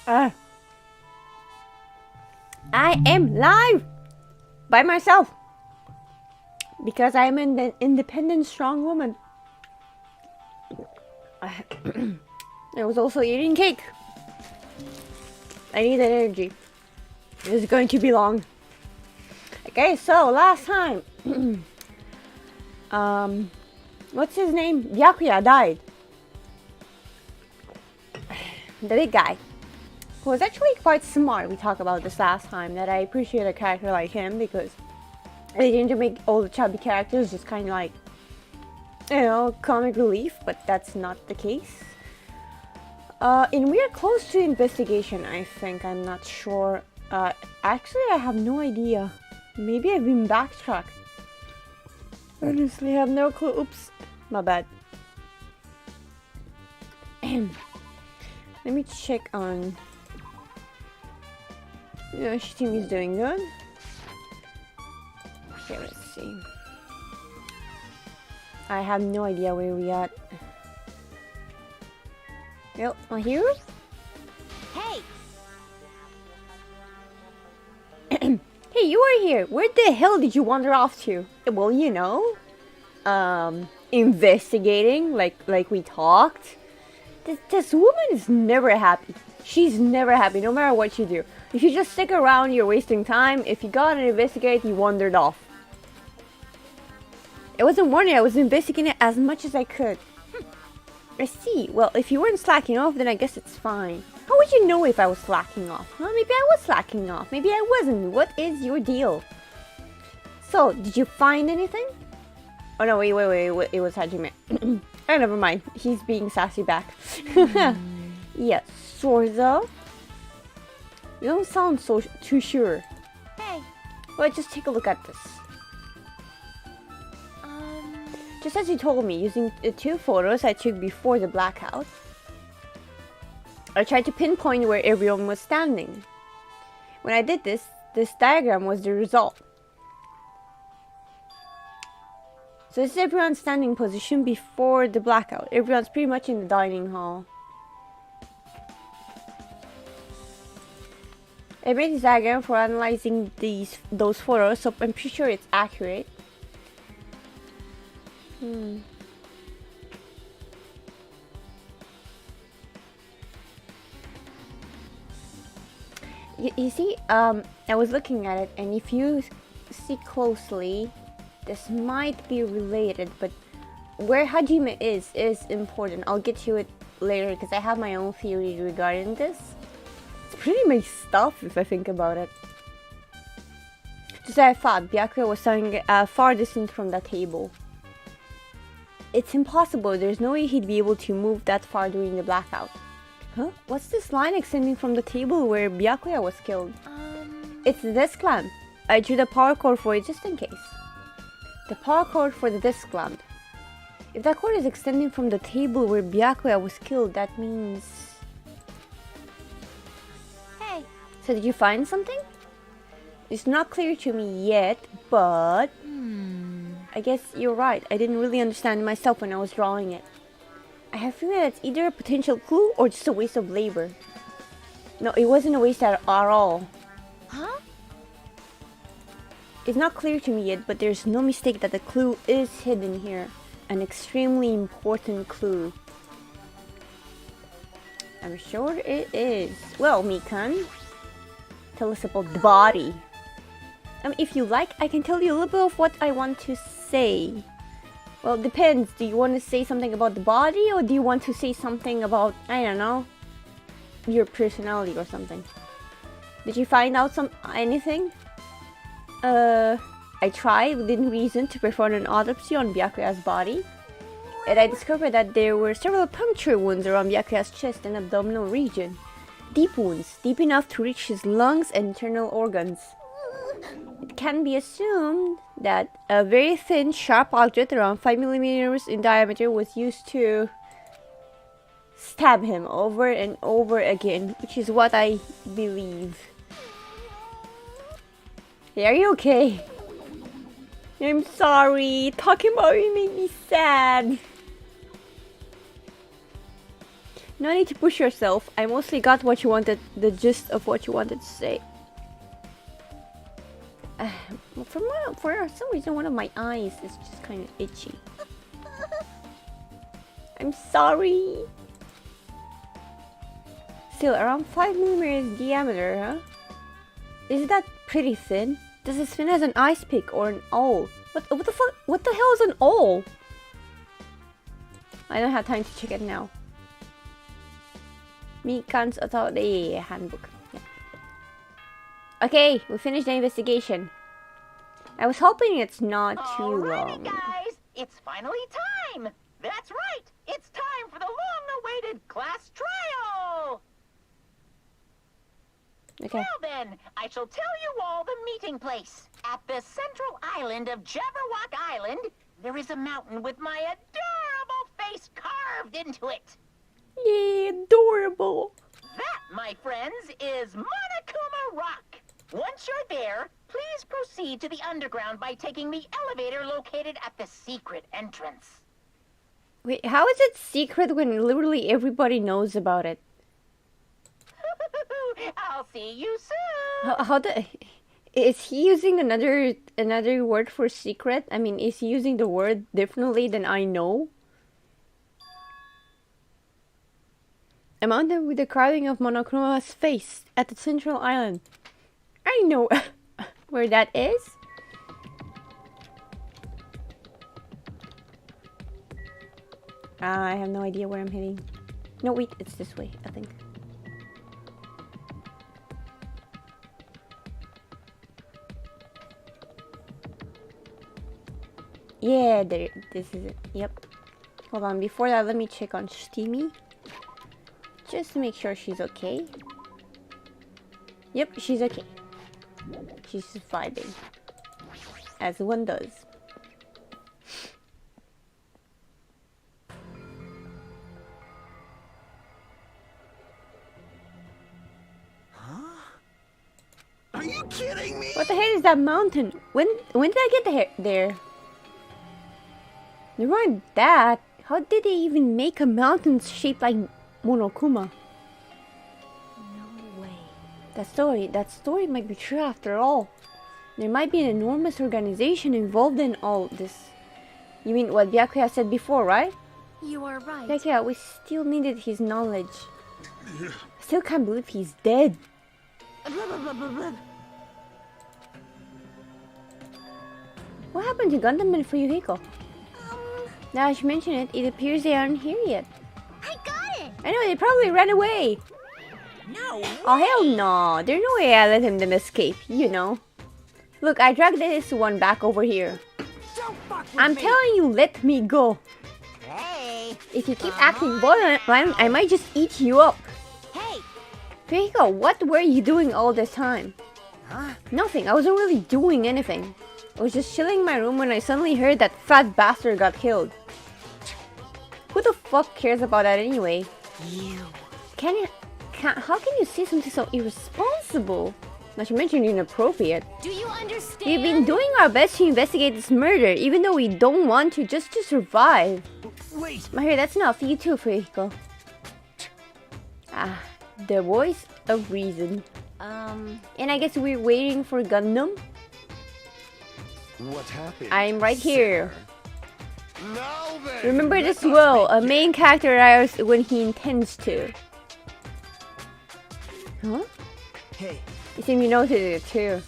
I am live by myself because I am an independent, strong woman. I was also eating cake. I need that energy. It's going to be long. Okay, so last time, what's his name? Byakuya died. The big guy, who was actually quite smart. We talked about this last time, that I appreciate a character like him because they didn't make all the chubby characters just kind of like, you know, comic relief, but that's not the case. And we are close to investigation, I think. I'm not sure. Actually, I have no idea. Maybe I've been backtracked. Honestly, I have no clue. Oops, my bad. Let me check on... Yeah, she seems doing good. Okay, let's see. I have no idea where we at. Yep, my hero? Hey! Hey, you are here! Where the hell did you wander off to? Well, you know, investigating, like we talked. This woman is never happy. She's never happy, no matter what you do. If you just stick around, you're wasting time. If you gotta investigate, you wandered off. I wasn't warning, I was investigating as much as I could. I see. Well, if you weren't slacking off, then I guess it's fine. How would you know if I was slacking off? Well, maybe I was slacking off. Maybe I wasn't. What is your deal? So, did you find anything? Oh no, wait. It was Hajime. Oh, never mind. He's being sassy back. Yeah, sort of. You don't sound so too sure. Hey! Well, just take a look at this. Just as you told me, using the two photos I took before the blackout, I tried to pinpoint where everyone was standing. When I did this diagram was the result. So this is everyone's standing position before the blackout. Everyone's pretty much in the dining hall. I made this diagram for analyzing those photos, so I'm pretty sure it's accurate. You see, I was looking at it, and if you see closely, this might be related, but where Hajime is important. I'll get to it later because I have my own theory regarding this. It's pretty messed up if I think about it. Just as I thought, Byakuya was standing far distant from the table. It's impossible. There's no way he'd be able to move that far during the blackout. Huh? What's this line extending from the table where Byakuya was killed? It's the desk lamp. I drew the power cord for it just in case. The power cord for the desk lamp. If that cord is extending from the table where Byakuya was killed, that means... Hey! So did you find something? It's not clear to me yet, but... I guess you're right. I didn't really understand myself when I was drawing it. I have a feeling that it's either a potential clue or just a waste of labor. No, it wasn't a waste at all. Huh? It's not clear to me yet, but there's no mistake that the clue is hidden here. An extremely important clue. I'm sure it is. Well, Mikan, tell us about the body. If you like, I can tell you a little bit of what I want to say. Well, it depends. Do you want to say something about the body, or do you want to say something about, I don't know, your personality or something? Did you find out anything? I tried within reason to perform an autopsy on Byakuya's body, and I discovered that there were several puncture wounds around Byakuya's chest and abdominal region. Deep wounds, deep enough to reach his lungs and internal organs. It can be assumed that a very thin, sharp object around 5 millimeters in diameter was used to stab him over and over again, which is what I believe. Hey, are you okay? I'm sorry. Talking about you made me sad. No need to push yourself. I mostly got what you wanted, the gist of what you wanted to say. For some reason, one of my eyes is just kind of itchy. I'm sorry. Still, around 5 millimeters diameter, huh? Is that pretty thin? Does it thin as an ice pick or an awl? What the fuck? What the hell is an awl? I don't have time to check it now. Mikan's Authority Handbook. Yeah. Okay, we finished the investigation. I was hoping it's not too long. Alrighty, guys, it's finally time. That's right. It's time for the long-awaited class trial. Okay. Well then, I shall tell you all the meeting place. At the central island of Jabberwock Island, there is a mountain with my adorable face carved into it. Yeah, adorable. That, my friends, is Monokuma Rock. Once you're there, please proceed to the underground by taking the elevator located at the secret entrance. Wait, how is it secret when literally everybody knows about it? I'll see you soon. Is he using another word for secret? I mean, is he using the word differently than I know? A mountain with the carving of Monokuma's face at the central island. I know where that is. I have no idea where I'm heading. No, wait, it's this way, I think. Yeah, this is it. Yep. Hold on, before that, let me check on Steamy. Just to make sure she's okay. Yep, she's okay. She's just vibing. As one does. Are you kidding me? What the heck is that mountain? When did I get there? Never mind that. How did they even make a mountain shaped like Monokuma? No way. That story might be true after all. There might be an enormous organization involved in all this. You mean what Byakuya said before, right? You are right. Byakuya, we still needed his knowledge. I still can't believe he's dead. What happened to Gundam and Fuyuhiko? Now that you mention it, it appears they aren't here yet. I got it. I know, they probably ran away. No. Oh, hell no. There's no way I let them escape, you know. Look, I dragged this one back over here. Don't fuck with I'm me. telling you, let me go. Hey. If you keep acting violent, I might just eat you up. Hey. Fuyuhiko, what were you doing all this time? Huh? Nothing, I wasn't really doing anything. I was just chilling in my room when I suddenly heard that fat bastard got killed. Who the fuck cares about that anyway? You. How can you say something so irresponsible? Not to mention inappropriate. Do you understand? We've been doing our best to investigate this murder, even though we don't want to, just to survive. Wait. Mahir, that's not for you too, Fuyuhiko. Ah, the voice of reason. And I guess we're waiting for Gundam? What happened? I'm right here. Now then, Remember let this us well, a begin. main character arrives when he intends to. Huh? Hey. You seem you noticed it too.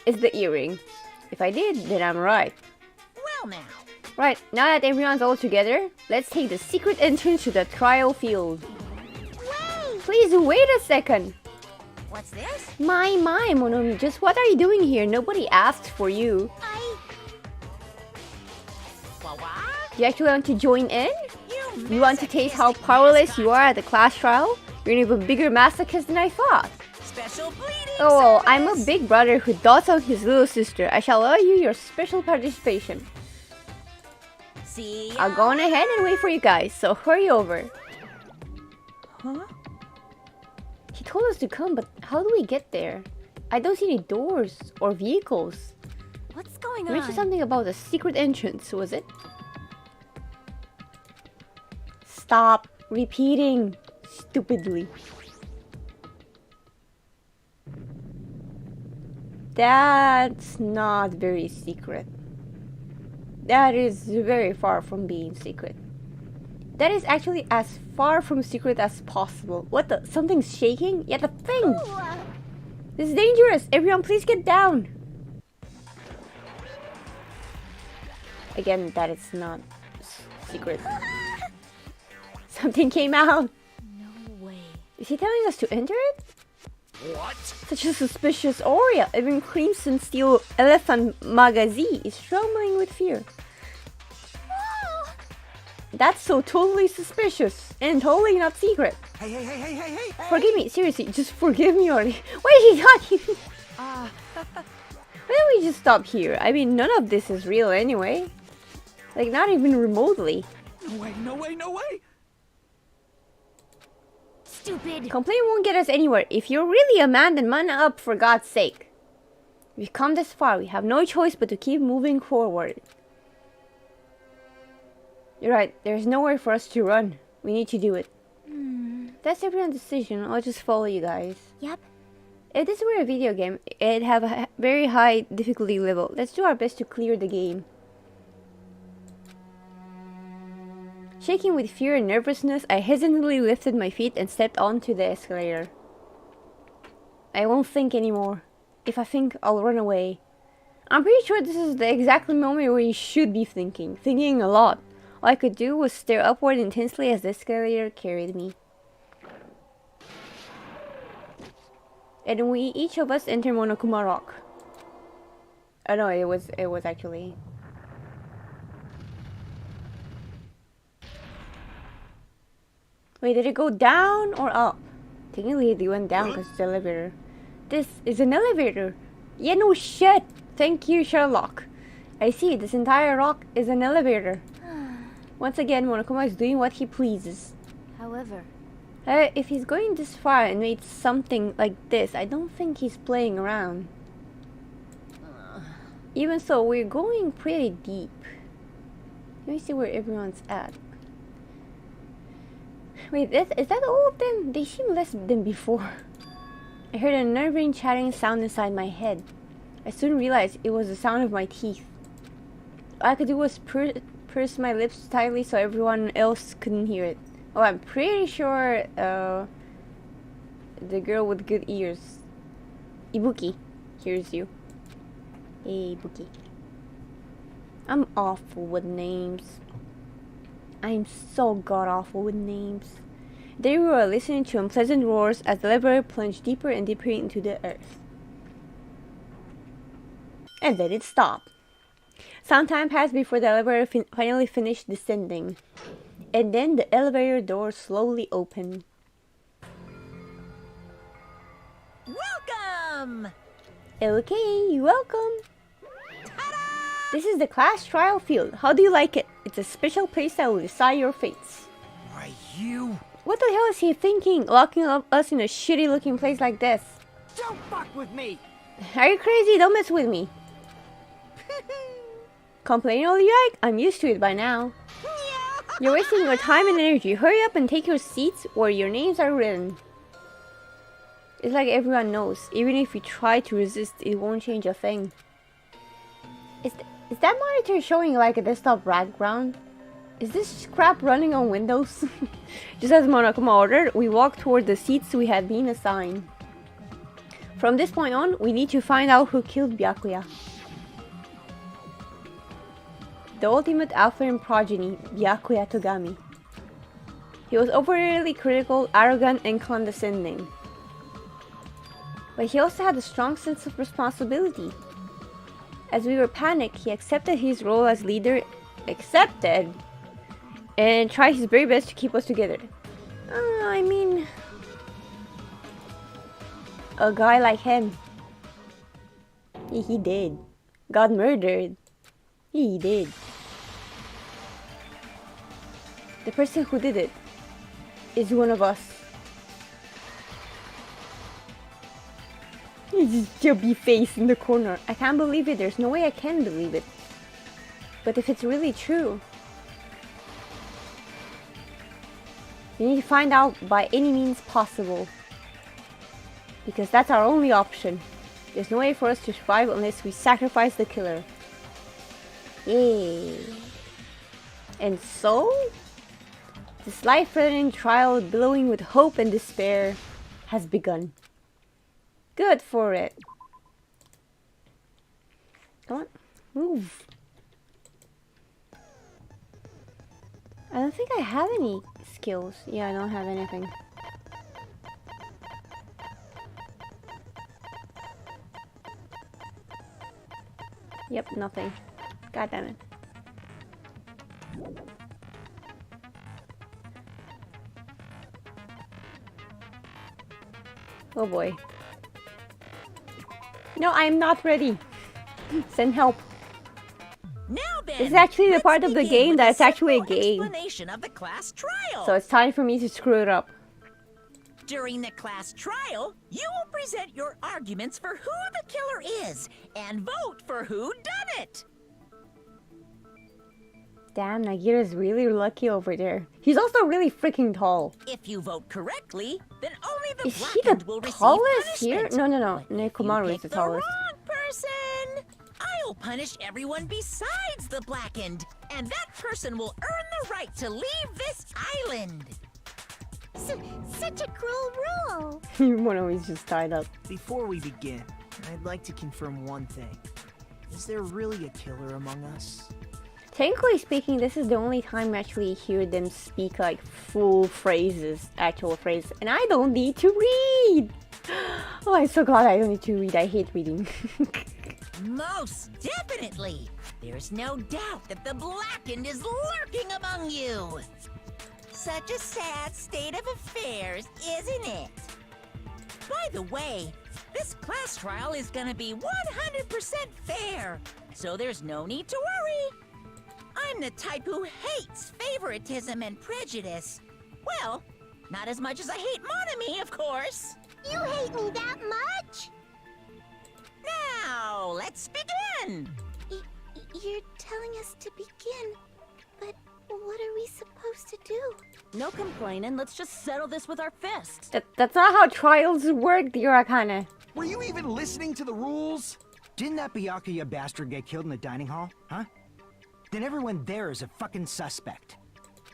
It's the earring. If I did, then I'm right. Well now. Right, now that everyone's all together, let's take the secret entrance to the trial field. Wait. Please wait a second. What's this? My, Monomi, just what are you doing here? Nobody asked for you. What? Do you actually want to join in? You You want to taste how powerless you are at the class trial? You're an even bigger masochist than I thought. Special bleeding. Oh well, I'm a service. big brother who dotes on his little sister. I shall allow you your special participation. See ya. I'll go on ahead and wait for you guys, so hurry over. Huh? He told us to come, but how do we get there? I don't see any doors or vehicles. What's going You on? mentioned something about a secret entrance, was it? stop repeating stupidly. That's not very secret. That is very far from being secret. That is actually as far from secret as possible. What the? Something's shaking? Yeah, the thing! This is dangerous! Everyone, please get down! Again, that is not secret. Something came out! No way. Is he telling us to enter it? What? Such a suspicious aura. Even Crimson Steel Elephant Magazi is trembling with fear. That's so totally suspicious and totally not secret. Hey. Forgive me, seriously, just forgive me already. What is he talking? Why don't we just stop here? I mean, none of this is real anyway. Like, not even remotely. No way. Stupid. Complaint won't get us anywhere. If you're really a man, then man up for God's sake. We've come this far. We have no choice but to keep moving forward. You're right. There's nowhere for us to run. We need to do it. That's everyone's decision. I'll just follow you guys. Yep. If this were a video game, it'd have a very high difficulty level. Let's do our best to clear the game. Shaking with fear and nervousness, I hesitantly lifted my feet and stepped onto the escalator. I won't think anymore. If I think, I'll run away. I'm pretty sure this is the exact moment where you should be thinking. Thinking a lot. All I could do was stare upward intensely as the escalator carried me. And we, each of us, enter Monokuma Rock. Oh no, it was actually... Wait, did it go down or up? Technically it went down because it's the elevator. This is an elevator. Yeah, no shit. Thank you, Sherlock. I see, this entire rock is an elevator. Once again, Monokuma is doing what he pleases. However, If he's going this far and made something like this, I don't think he's playing around. Even so, we're going pretty deep. Let me see where everyone's at. Wait, is that all of them? They seem less than before. I heard a nerve-wracking chatting sound inside my head. I soon realized it was the sound of my teeth. All I could do was purse my lips tightly so everyone else couldn't hear it. Oh, I'm pretty sure the girl with good ears, Ibuki, hears you. Hey, Ibuki. I'm awful with names. I'm so god-awful with names. They were listening to unpleasant roars as the elevator plunged deeper and deeper into the earth. And then it stopped. Some time passed before the elevator finally finished descending. And then the elevator door slowly opened. welcome. Okay, welcome. This is the class trial field. How do you like it? It's a special place that will decide your fates. Why, you... What the hell is he thinking? Locking us in a shitty looking place like this? Don't fuck with me! Are you crazy? Don't mess with me. Complain all you like? I'm used to it by now. You're wasting your time and energy. Hurry up and take your seats where your names are written. It's like everyone knows. Even if you try to resist, it won't change a thing. Is that monitor showing like a desktop background? Is this crap running on Windows? Just as Monokuma ordered, we walked toward the seats we had been assigned. From this point on, we need to find out who killed Byakuya. The ultimate alpha in progeny, Byakuya Togami. He was overly critical, arrogant, and condescending. But he also had a strong sense of responsibility. As we were panicked, he accepted his role as leader, and tried his very best to keep us together. I mean, a guy like him. He did. Got murdered. He did. The person who did it is one of us. His chubby face in the corner. I can't believe it. There's no way I can believe it. But if it's really true... We need to find out by any means possible. Because that's our only option. There's no way for us to survive unless we sacrifice the killer. Yay. And so, this life-threatening trial billowing with hope and despair has begun. Good for it. Come on, move. I don't think I have any skills. Yeah, I don't have anything. Yep, nothing. God damn it. Oh boy. No, I'm not ready. Send help. Now then, This is actually the let's part of the begin game with that's actually a simple game. Explanation of the class trial. So it's time for me to screw it up. During the class trial, you will present your arguments for who the killer is and vote for who done it. Damn, Nagira's really lucky over there. He's also really freaking tall. If you vote correctly, then only the Is he the blackened will receive tallest here? punishment. No. But if Nekomaru you is the pick tallest. wrong person, I'll punish everyone besides the blackened, and that person will earn the right to leave this island. Such a cruel rule. Mono is just tied up. Before we begin, I'd like to confirm one thing. Is there really a killer among us? Technically speaking, this is the only time I actually hear them speak like full phrases, actual phrases, and I don't need to read! Oh, I'm so glad I don't need to read. I hate reading. Most definitely. There's no doubt that the blackened is lurking among you. Such a sad state of affairs, isn't it? By the way, this class trial is gonna be 100% fair, so there's no need to worry. I'm the type who hates favoritism and prejudice. Well, not as much as I hate Monami, of course. You hate me that much? Now, let's begin. You're telling us to begin, but what are we supposed to do? No complaining, let's just settle this with our fists. That's not how trials work, dear Akane. Were you even listening to the rules? Didn't that Byakuya bastard get killed in the dining hall? Huh? Then everyone there is a fucking suspect.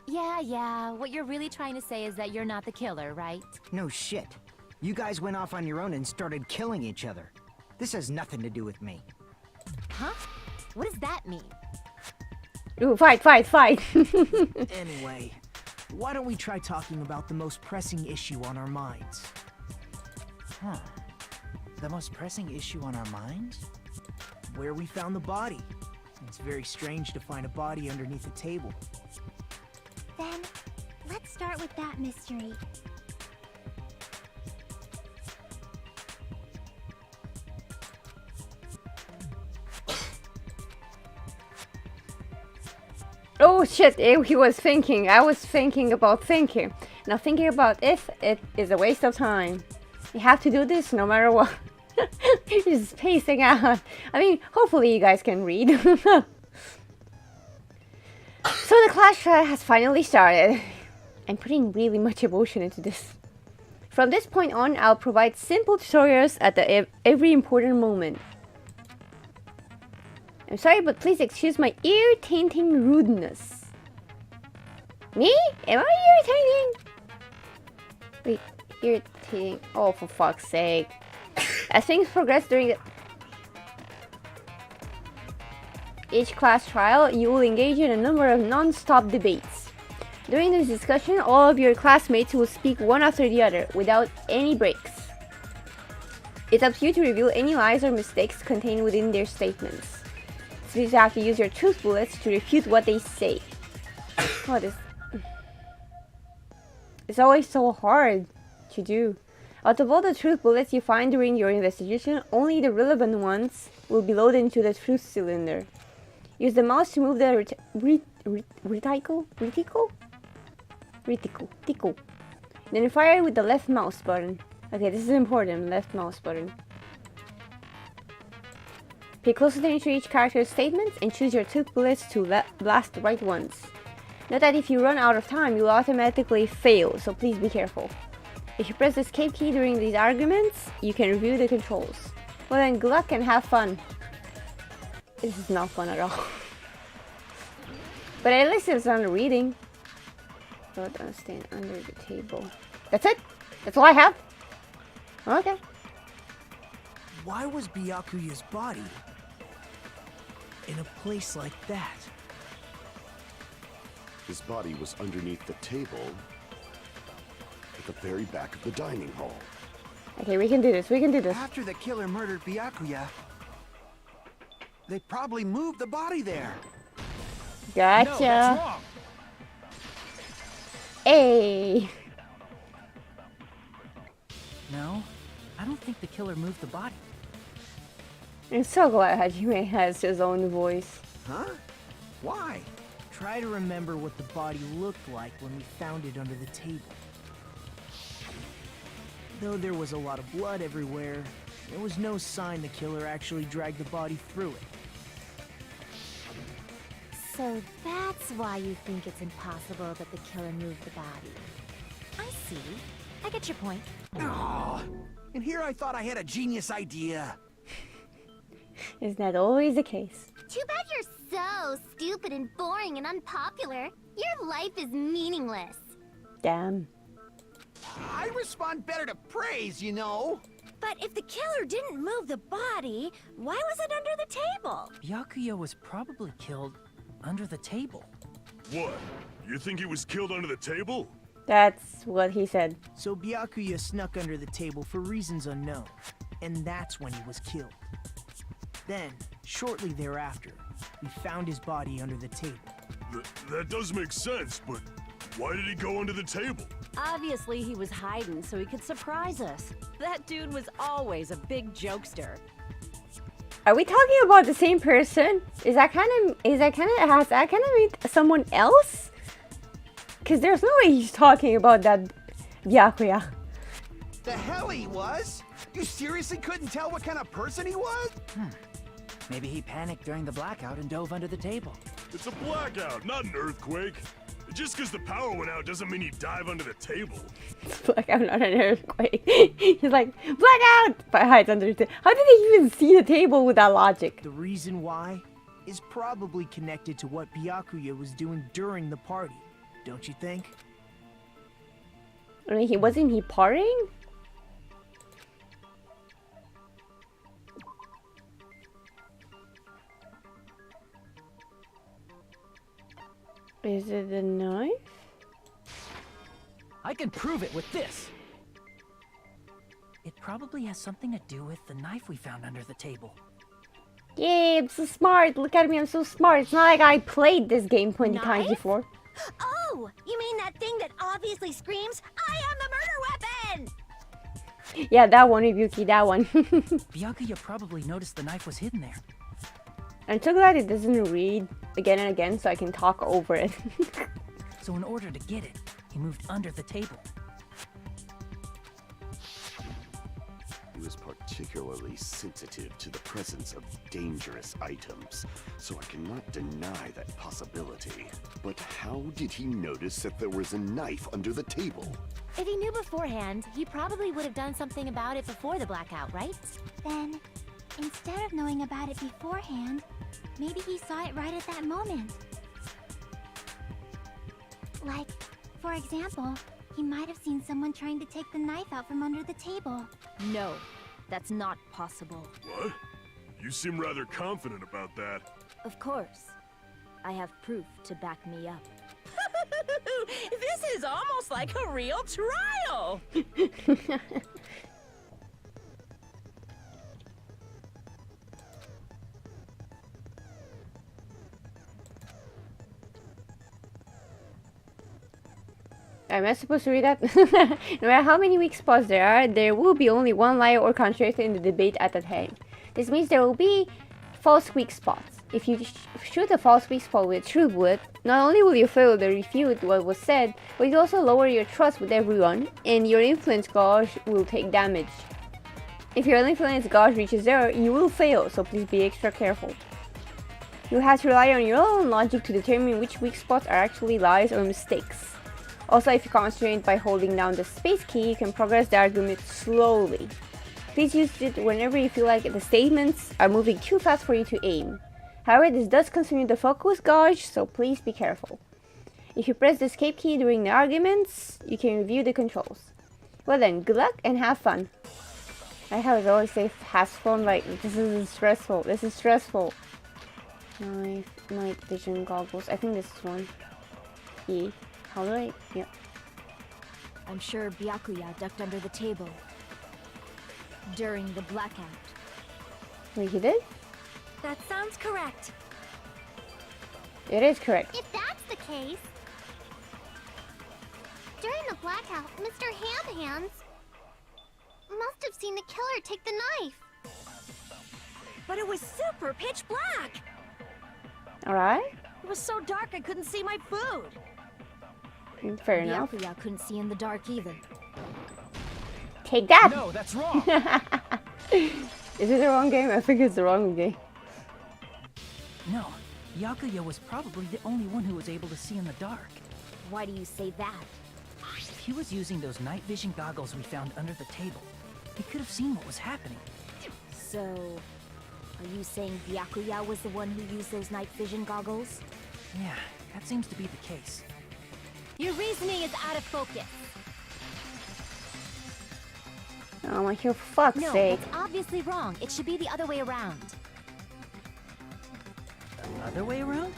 Yeah, what you're really trying to say is that you're not the killer, right? No shit. You guys went off on your own and started killing each other. This has nothing to do with me. Huh? What does that mean? Ooh, fight! Anyway, why don't we try talking about the most pressing issue on our minds? Huh. The most pressing issue on our minds? Where we found the body. It's very strange to find a body underneath a table. Then, let's start with that mystery. Oh shit, he was thinking. I was thinking about thinking. Now thinking about if it is a waste of time. You have to do this no matter what. Just spacing out. I mean, hopefully you guys can read. So the class trial has finally started. I'm putting really much emotion into this. From this point on, I'll provide simple tutorials at every important moment. I'm sorry, but please excuse my irritating rudeness. Me? Am I irritating? Wait, irritating. Oh, for fuck's sake. As things progress during each class trial, you will engage in a number of non-stop debates. During this discussion, all of your classmates will speak one after the other, without any breaks. It's up to you to reveal any lies or mistakes contained within their statements. So you have to use your truth bullets to refute what they say. Oh, this... It's always so hard to do. Out of all the truth bullets you find during your investigation, only the relevant ones will be loaded into the truth cylinder. Use the mouse to move the reticle. Then fire with the left mouse button. Okay, this is important, left mouse button. Pay close attention to each character's statements and choose your truth bullets to blast the right ones. Note that if you run out of time, you automatically fail, so please be careful. If you press the escape key during these arguments, you can review the controls. Well then, good luck and have fun. This is not fun at all. But at least it's under reading. Don't stand under the table. That's it? That's all I have? Okay. Why was Byakuya's body in a place like that? His body was underneath the table at the very back of the dining hall. Okay, we can do this. We can do this. After the killer murdered Byakuya, they probably moved the body there. Gotcha. No, that's wrong. Hey. No, I don't think the killer moved the body. I'm so glad Hajime has his own voice. Huh? Why? Try to remember what the body looked like when we found it under the table. Though there was a lot of blood everywhere, there was no sign the killer actually dragged the body through it. So that's why you think it's impossible that the killer moved the body. I see. I get your point. Aw, and here I thought I had a genius idea. Isn't that always the case? Too bad you're so stupid and boring and unpopular. Your life is meaningless. Damn. I respond better to praise, you know. But if the killer didn't move the body, why was it under the table? Byakuya was probably killed under the table. What? You think he was killed under the table? That's what he said. So Byakuya snuck under the table for reasons unknown, and that's when he was killed. Then, shortly thereafter, we found his body under the table. That does make sense, but why did he go under the table? Obviously, he was hiding so he could surprise us. That dude was always a big jokester. Are we talking about the same person? Has that kind of mean someone else? Because there's no way he's talking about that Byakuya. The hell he was? You seriously couldn't tell what kind of person he was? Maybe he panicked during the blackout and dove under the table. It's a blackout, not an earthquake. Just because the power went out doesn't mean he'd dive under the table. Blackout, not an earthquake. He's like, blackout! But hides under the table. How did he even see the table with that logic? The reason why is probably connected to what Byakuya was doing during the party, don't you think? I mean, wasn't he partying? Is it the knife? I can prove it with this. It probably has something to do with the knife we found under the table. Yay, I'm so smart. Look at me, I'm so smart. It's not like I played this game 20 times before. Oh, you mean that thing that obviously screams, I am the murder weapon! Yeah, that one, Ibuki, that one. Byakuya probably noticed the knife was hidden there. I'm so glad it doesn't read again and again so I can talk over it. So in order to get it, he moved under the table. He was particularly sensitive to the presence of dangerous items, so I cannot deny that possibility. But how did he notice that there was a knife under the table? If he knew beforehand, he probably would have done something about it before the blackout, right? Then, instead of knowing about it beforehand, maybe he saw it right at that moment. Like, for example, he might have seen someone trying to take the knife out from under the table. No, that's not possible. What? You seem rather confident about that. Of course. I have proof to back me up. This is almost like a real trial! Am I supposed to read that? No matter how many weak spots there are, there will be only one liar or contradictor in the debate at that time. This means there will be false weak spots. If you shoot a false weak spot with true blood, not only will you fail to refute what was said, but you also lower your trust with everyone, and your influence gauge will take damage. If your influence gauge reaches 0, you will fail, so please be extra careful. You have to rely on your own logic to determine which weak spots are actually lies or mistakes. Also, if you concentrate by holding down the space key, you can progress the argument slowly. Please use it whenever you feel like the statements are moving too fast for you to aim. However, this does consume the focus gauge, so please be careful. If you press the escape key during the arguments, you can review the controls. Well then, good luck and have fun. I have always say has fun, like this is stressful. This is stressful. Night vision goggles. I think this is one. E. How do I? Yeah. I'm sure Byakuya ducked under the table during the blackout. Wait, he did? That sounds correct. It is correct. If that's the case... During the blackout, Mr. Handhands must have seen the killer take the knife. But it was super pitch black. Alright. It was so dark I couldn't see my food. Fair enough. Byakuya couldn't see in the dark either. Take that! No, that's wrong. Is it the wrong game? I think it's the wrong game. No, Byakuya was probably the only one who was able to see in the dark. Why do you say that? He was using those night vision goggles we found under the table. He could have seen what was happening. So, are you saying Byakuya was the one who used those night vision goggles? Yeah, that seems to be the case. Your reasoning is out of focus. Oh my, for fuck's No, sake. that's obviously wrong. It should be the other way around. Other way around?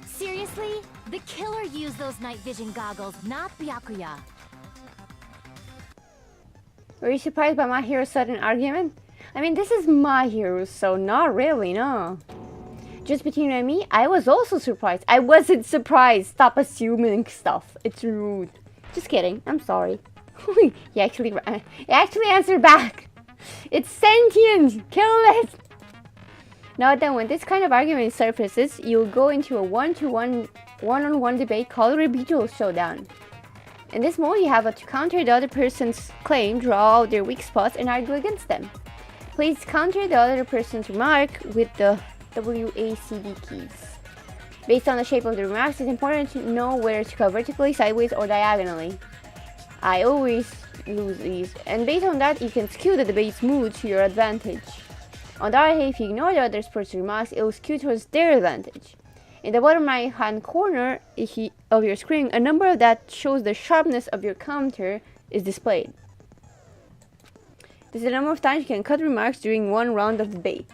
Seriously? The killer used those night vision goggles, not Byakuya. Were you surprised by my hero's sudden argument? I mean, this is my hero, so not really, no. Just between you and me, I was also surprised. I wasn't surprised. Stop assuming stuff. It's rude. Just kidding. I'm sorry. He actually answered back. It's sentient. Kill it. Now then, when this kind of argument surfaces, you'll go into a one-on-one debate called Rebuttal Showdown. In this mode, you have to counter the other person's claim, draw out their weak spots, and argue against them. Please counter the other person's remark with the WACD keys. Based on the shape of the remarks, it's important to know whether to go vertically, sideways, or diagonally. I always lose these, and based on that, you can skew the debate's mood to your advantage. On the other hand, if you ignore the other person's remarks, it will skew towards their advantage. In the bottom right-hand corner of your screen, a number that shows the sharpness of your counter is displayed. This is the number of times you can cut remarks during one round of debate.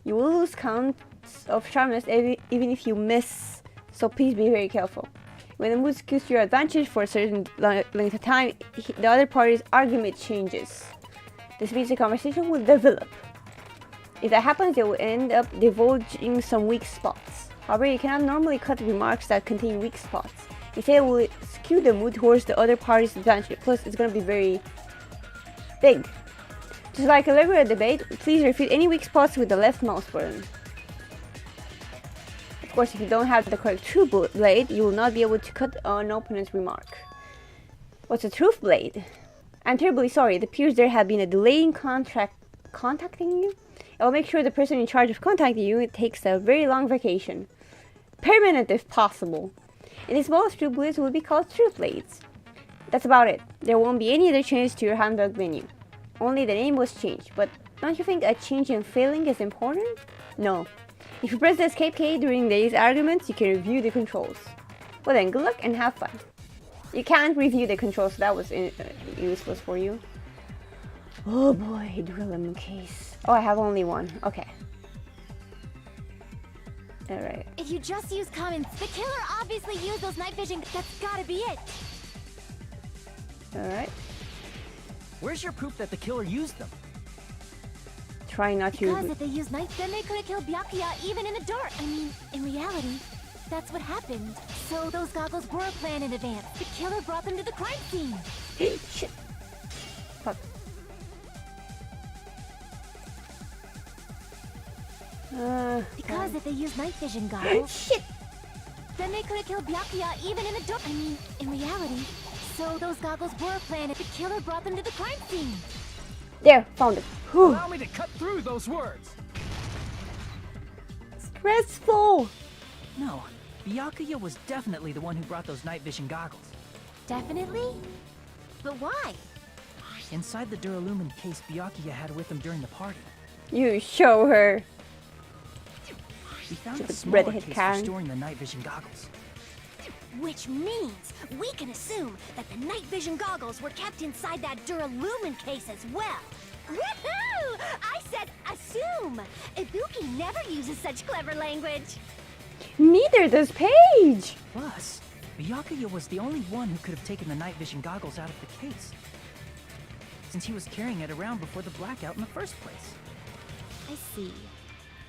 You will lose counts of sharpness even if you miss, so please be very careful. When the mood skews to your advantage for a certain length of time, the other party's argument changes. This means the conversation will develop. If that happens, they will end up divulging some weak spots. However, you cannot normally cut remarks that contain weak spots. Instead, it will skew the mood towards the other party's advantage. Plus, it's going to be very big. Just like a regular debate, please refute any weak spots with the left mouse button. Of course, if you don't have the correct true blade, you will not be able to cut an opponent's remark. What's a truth blade? I'm terribly sorry. It appears there have been a delay in contacting you. I will make sure the person in charge of contacting you takes a very long vacation. Permanent if possible. In this mode, truth blades will be called truth blades. That's about it. There won't be any other changes to your handbook menu. Only the name was changed, but don't you think a change in failing is important? No. If you press the escape key during these arguments, you can review the controls. Well then, good luck and have fun. You can't review the controls, so that was useless for you. Oh boy, drill in case. Oh, I have only one. Okay. Alright. If you just use comments, the killer obviously used those night vision. That's gotta be it. Alright. Where's your proof that the killer used them? Try not to. Because if they used night, then they could have killed Byakuya even in the dark. I mean, in reality, that's what happened. So those goggles were planned in advance. The killer brought them to the crime scene. Shit. Fuck. Because if they used night vision goggles, shit. Then they could have killed Byakuya even in the dark. I mean, in reality. So those goggles were planned. The killer brought them to the crime scene. There, found it. Whew. Allow me to cut through those words. stressful. No, Byakuya was definitely the one who brought those night vision goggles. Definitely? But why? Inside the Duralumin case Byakuya had with him during the party, You show her. we found a Stupid smaller redhead case Karen. for storing the night vision goggles. Which means we can assume that the night vision goggles were kept inside that Duralumin case as well. Woohoo! I said assume! Ibuki never uses such clever language. Neither does Paige. Plus, Byakuya was the only one who could have taken the night vision goggles out of the case, since he was carrying it around before the blackout in the first place. I see.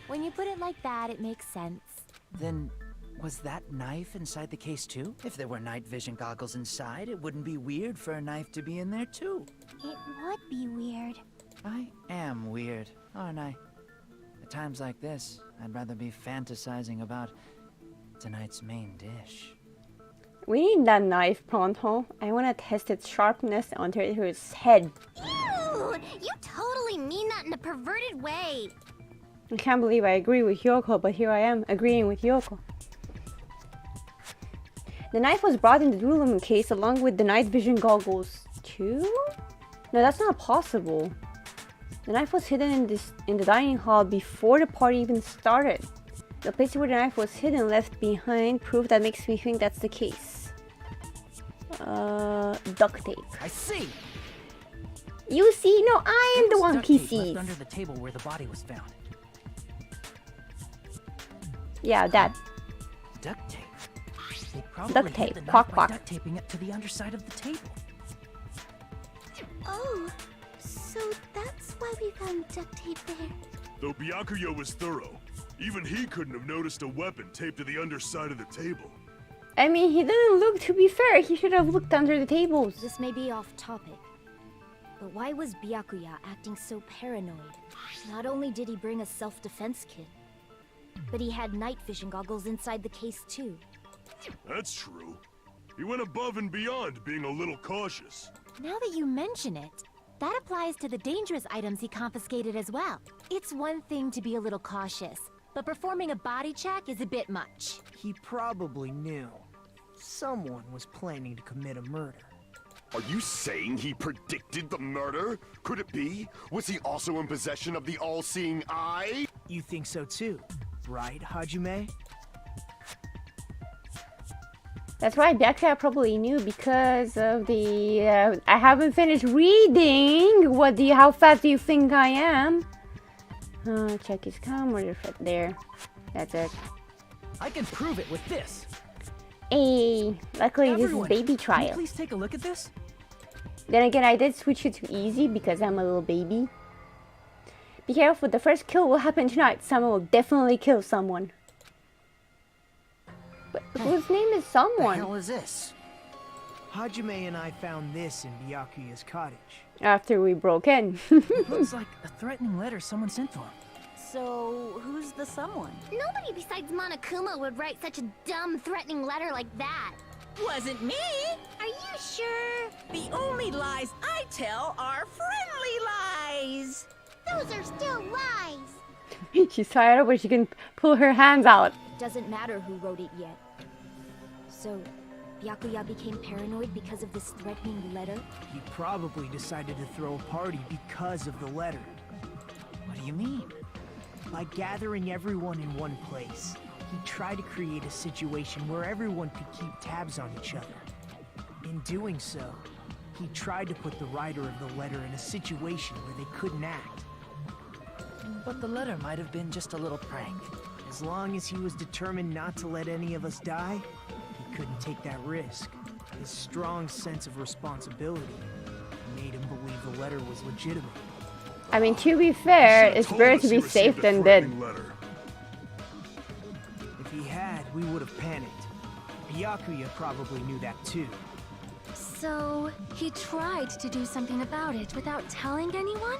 When you put it like that, it makes sense. Then, was that knife inside the case too? If there were night vision goggles inside, it wouldn't be weird for a knife to be in there too. It would be weird. I am weird, aren't I? At times like this, I'd rather be fantasizing about tonight's main dish. We need that knife, pronto. I want to test its sharpness onto his head. Ew! You totally mean that in a perverted way. I can't believe I agree with Yoko, but here I am agreeing with Yoko. The knife was brought in the Duralumin case along with the night vision goggles too? No, that's not possible. The knife was hidden in the dining hall before the party even started. The place where the knife was hidden left behind proof that makes me think that's the case. Duct tape. I see. You see? No, I am There the was one duct he tape sees. left under the table where the body was found. Yeah, that. Duct tape. They probably Duct hid tape. the knife Quack, by quack. duct taping it to the underside of the table. Oh, so that's why we found duct tape there. Though Byakuya was thorough, even he couldn't have noticed a weapon taped to the underside of the table. I mean, he didn't look, to be fair. He should have looked under the tables. This may be off topic, but why was Byakuya acting so paranoid? Not only did he bring a self-defense kit, but he had night vision goggles inside the case too. That's true. He went above and beyond being a little cautious. Now that you mention it, that applies to the dangerous items he confiscated as well. It's one thing to be a little cautious, but performing a body check is a bit much. He probably knew. Someone was planning to commit a murder. Are you saying he predicted the murder? Could it be? Was he also in possession of the all-seeing eye? You think so too, right, Hajime? That's right, Byakuya probably knew because of the... I haven't finished reading! How fast do you think I am? Check his camera there. That's it. I can prove it with this. Hey, luckily Everyone, this is baby can you trial. please take a look at this? Then again, I did switch it to easy because I'm a little baby. Be careful, the first kill will happen tonight. Someone will definitely kill someone. But whose name is What someone? the hell is this? Hajime and I found this in Byakuya's cottage. After we broke in. It looks like a threatening letter someone sent to him. So, who's the someone? Nobody besides Monokuma would write such a dumb, threatening letter like that. Wasn't me! Are you sure? The only lies I tell are friendly lies! Those are still lies. She's tired, but she can pull her hands out. Doesn't matter who wrote it yet. So, Byakuya became paranoid because of this threatening letter? He probably decided to throw a party because of the letter. What do you mean? By gathering everyone in one place, he tried to create a situation where everyone could keep tabs on each other. In doing so, he tried to put the writer of the letter in a situation where they couldn't act. But the letter might have been just a little prank. As long as he was determined not to let any of us die, he couldn't take that risk. His strong sense of responsibility made him believe the letter was legitimate. I mean, to be fair, Should've it's told better us to he be received safe a than dead. threatening letter. If he had, we would have panicked. Byakuya probably knew that too. So, he tried to do something about it without telling anyone?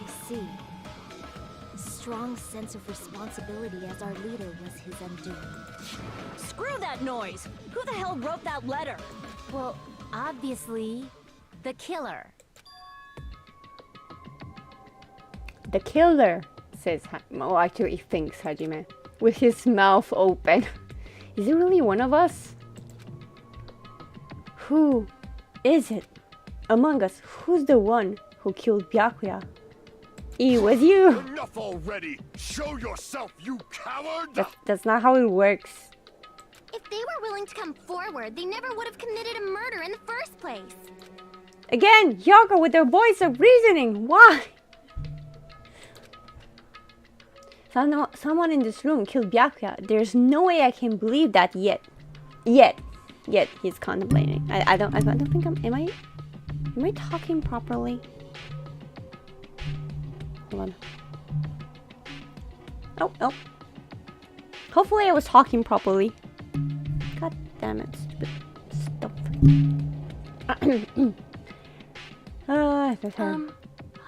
I see. Strong sense of responsibility as our leader was his undoing. Screw that noise! Who the hell wrote that letter? Well, obviously, the killer. The killer, says well, actually thinks Hajime. with his mouth open. Is he really one of us? Who is it among us? Who's the one who killed Byakuya? It was you! Enough already! Show yourself, you coward! That's not how it works. If they were willing to come forward, they never would have committed a murder in the first place. Again, Yoko with their voice of reasoning. Why? Someone in this room killed Byakuya. There's no way I can believe that yet. Yet he's contemplating. I don't think am I talking properly? Hold on. Oh. Hopefully I was talking properly. God damn it, stupid stuff.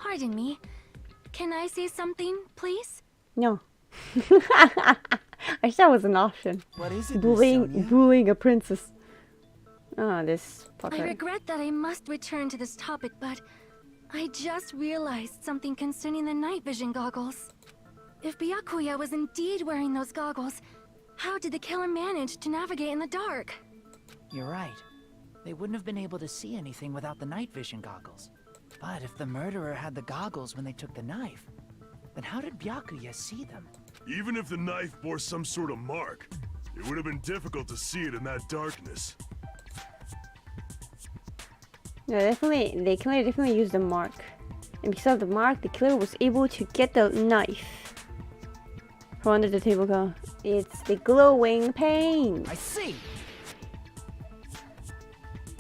Pardon me. Can I say something, please? No. I wish that was an option. What is it, Bullying a princess. Oh, this fucker. I regret that I must return to this topic, but I just realized something concerning the night vision goggles. If Byakuya was indeed wearing those goggles, how did the killer manage to navigate in the dark? You're right. They wouldn't have been able to see anything without the night vision goggles. But if the murderer had the goggles when they took the knife, then how did Byakuya see them? Even if the knife bore some sort of mark, it would have been difficult to see it in that darkness. No, the killer definitely used the mark. And because of the mark, the killer was able to get the knife from under the table. It's the glowing paint. I see!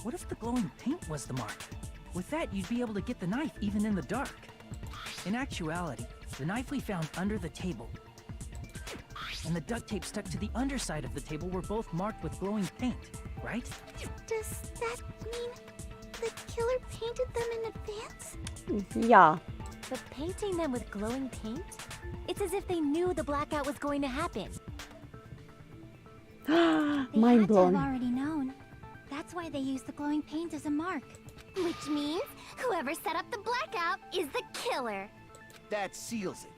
What if the glowing paint was the mark? With that, you'd be able to get the knife even in the dark. In actuality, the knife we found under the table and the duct tape stuck to the underside of the table were both marked with glowing paint, right? Does that mean the killer painted them in advance? Yeah. But painting them with glowing paint? It's as if they knew the blackout was going to happen. Mind blown. They had to have already known. That's why they used the glowing paint as a mark. Which means whoever set up the blackout is the killer. That seals it.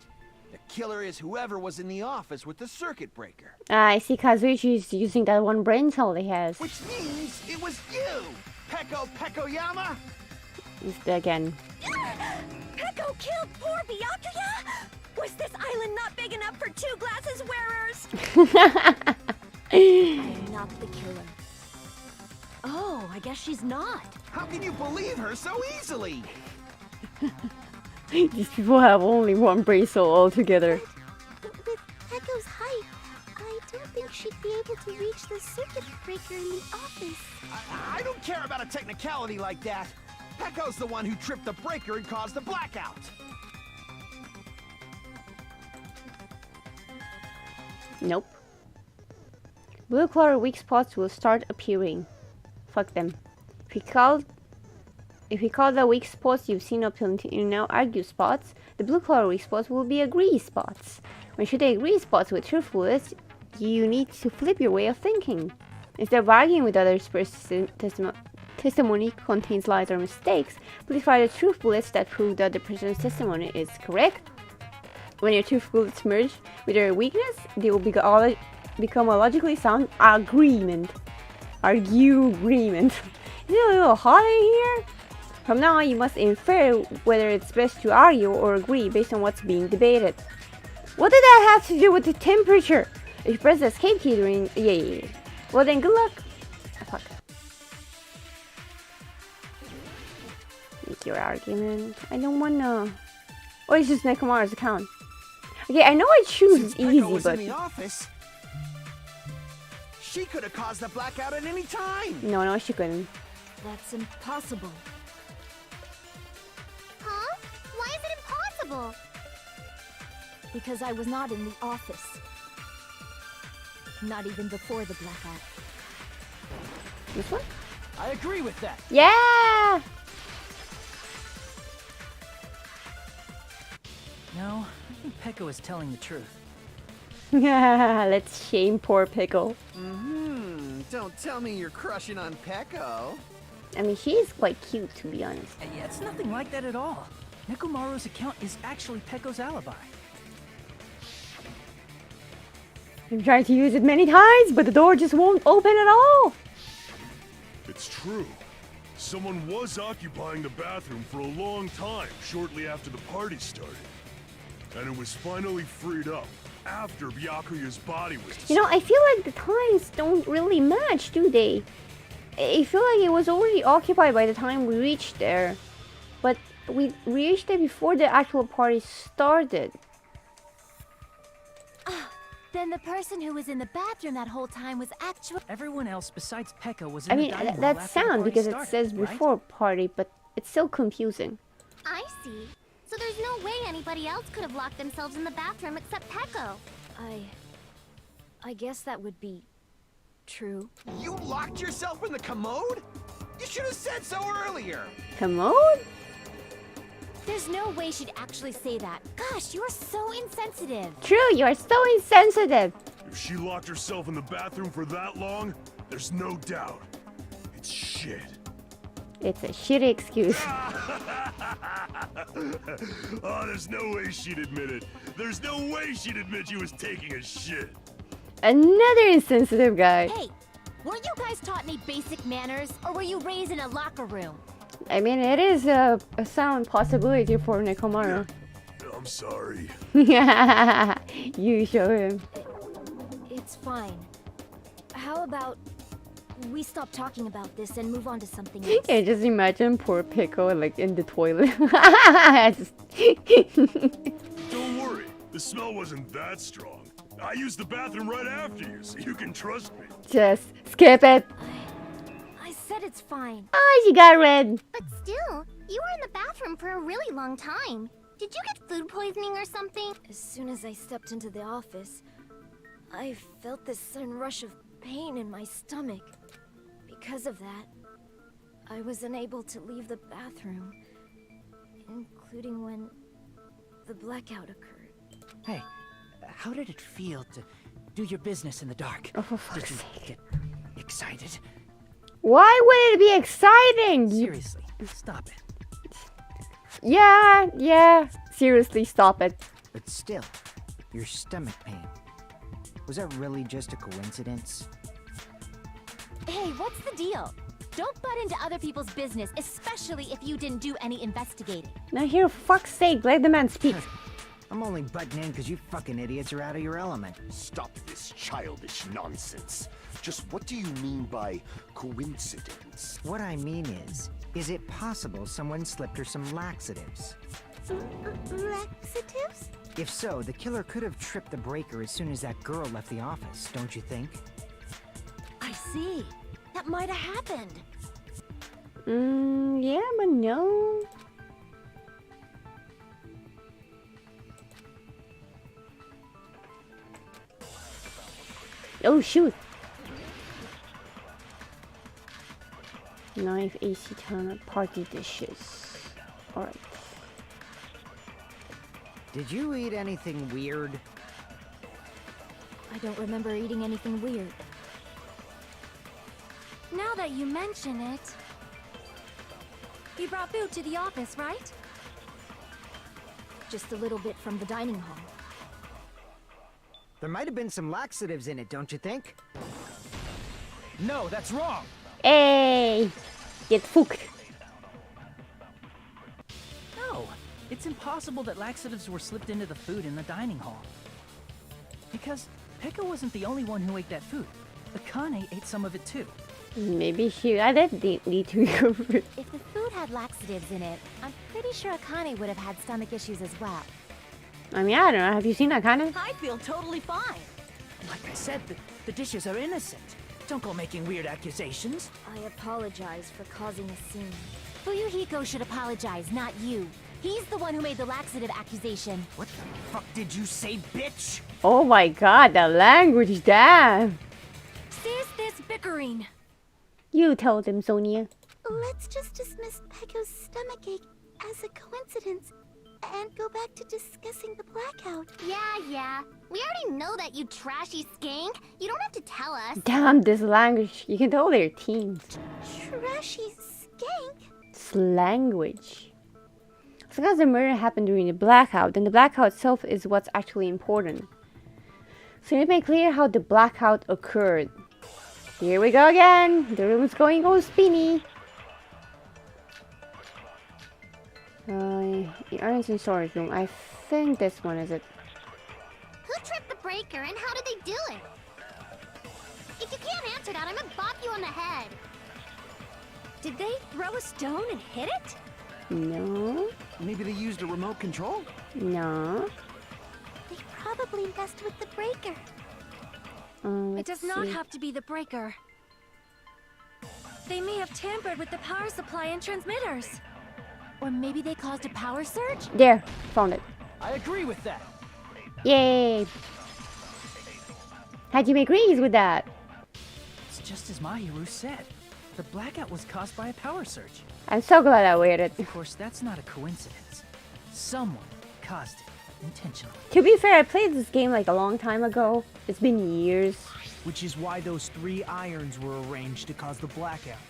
The killer is whoever was in the office with the circuit breaker. I see Kazuichi's using that one brain cell he has. Which means it was you, Pekoyama! Again. Peko killed poor Byakuya? Was this island not big enough for 2 glasses wearers? I'm not the killer. Oh, I guess she's not. How can you believe her so easily? These people have only one brain cell altogether. With Peko's height, I don't think she'd be able to reach the circuit breaker in the office. I don't care about a technicality like that. Peko's the one who tripped the breaker and caused the blackout. Nope. Blue color weak spots will start appearing. Fuck them. If we call the weak spots you've seen up until now argue spots, the blue color weak spots will be agree spots. When shooting agree spots with truth bullets, you need to flip your way of thinking. Instead of arguing with others' testimony contains lies or mistakes, please fire the truth bullets that prove the other person's testimony is correct. When your truth bullets merge with your weakness, they will become a logically sound agreement. Argument. Is it a little hot in here? From now on, you must infer whether it's best to argue or agree based on what's being debated. What did that have to do with the temperature? If you press the escape key during... Yeah. Well then, good luck. Oh, fuck. Make your argument. I don't wanna... Oh, it's just Nekomaru's account. Okay, I know I choose easy, was but... in the office, she could have caused the blackout at any time. No, she couldn't. That's impossible. Huh? Why is it impossible? Because I was not in the office. Not even before the blackout. This one? I agree with that. Yeah! No, I think Peko is telling the truth. Let's shame poor Pickle. Don't tell me you're crushing on Peko. I mean, she is quite cute, to be honest. Yeah, it's nothing like that at all. Nekomaru's account is actually Peko's alibi. I've tried to use it many times, but the door just won't open at all. It's true. Someone was occupying the bathroom for a long time shortly after the party started. And it was finally freed up after Byakuya's body was discovered. You know, I feel like the times don't really match, do they? I feel like it was already occupied by the time we reached there. But we reached there before the actual party started. Then the person who was in the bathroom that whole time was actually... Everyone else besides Pekka was in I the mean, dining hall that's after the sound party because it started, says right? before party, but it's still confusing. I see. So there's no way anybody else could have locked themselves in the bathroom except Pecco. I guess that would be true. You locked yourself in the commode? You should have said so earlier. Commode? There's no way she'd actually say that. Gosh, you're so insensitive. True, you are so insensitive. If she locked herself in the bathroom for that long, there's no doubt. It's shit. It's a shitty excuse. Oh, there's no way she'd admit it. There's no way she'd admit she was taking a shit. Another insensitive guy. Hey, weren't you guys taught any basic manners, or were you raised in a locker room? I mean, it is a sound possibility for Nekomaru. I'm sorry. You show him. It's fine. How about we stop talking about this and move on to something else? Yeah, just imagine poor Pico like in the toilet. Don't worry, the smell wasn't that strong. I used the bathroom right after you, so you can trust me. Just skip it. I said it's fine. Oh, she got red. But still, you were in the bathroom for a really long time. Did you get food poisoning or something? As soon as I stepped into the office, I felt this sudden rush of pain in my stomach. Because of that, I was unable to leave the bathroom, including when the blackout occurred. Hey, how did it feel to do your business in the dark? Oh, for fuck's Did you sake. get excited? Why would it be exciting? Seriously, stop it. Yeah. Seriously, stop it. But still, your stomach pain. Was that really just a coincidence? Hey, what's the deal? Don't butt into other people's business, especially if you didn't do any investigating. Now here, for fuck's sake, let the man speak. I'm only butting in because you fucking idiots are out of your element. Stop this childish nonsense. Just what do you mean by coincidence? What I mean is it possible someone slipped her some laxatives? Laxatives? If so, the killer could have tripped the breaker as soon as that girl left the office, don't you think? I see. That might have happened. Yeah, but no. Oh, shoot. Knife, AC toner, party dishes. Alright. Did you eat anything weird? I don't remember eating anything weird. Now that you mention it... You brought food to the office, right? Just a little bit from the dining hall. There might have been some laxatives in it, don't you think? No, that's wrong. Hey! Get fucked. No, it's impossible that laxatives were slipped into the food in the dining hall. Because Pekka wasn't the only one who ate that food. Akane ate some of it too. Maybe I didn't need to go for it. If the food had laxatives in it, I'm pretty sure Akane would have had stomach issues as well. I mean, I don't know. Have you seen that kind of? I feel totally fine. Like I said, the dishes are innocent. Don't go making weird accusations. I apologize for causing a scene. Fuyuhiko should apologize, not you. He's the one who made the laxative accusation. What the fuck did you say, bitch? Oh my god, the language, damn. Cease this bickering. You told him, Sonia. Let's just dismiss Pecco's stomachache as a coincidence and go back to discussing the blackout. Yeah. We already know that, you trashy skank. You don't have to tell us. Damn, this language. You can tell they're teens. Trashy skank? It's language. As long as the murder happened during the blackout, then the blackout itself is what's actually important. So you make clear how the blackout occurred. Here we go again. The room's going all spinny. The irons in storage room. I think this one is it. Who tripped the breaker and how did they do it? If you can't answer that, I'm gonna bop you on the head. Did they throw a stone and hit it? No. Maybe they used a remote control? No. They probably messed with the breaker. It does not have to be the breaker. They may have tampered with the power supply and transmitters. Or maybe they caused a power surge? There, found it. I agree with that. Yay! Hajime agrees with that. It's just as Mahiru said. The blackout was caused by a power surge. I'm so glad I waited. Of course, that's not a coincidence. Someone caused it intentionally. To be fair, I played this game like a long time ago. It's been years. Which is why those 3 irons were arranged to cause the blackout.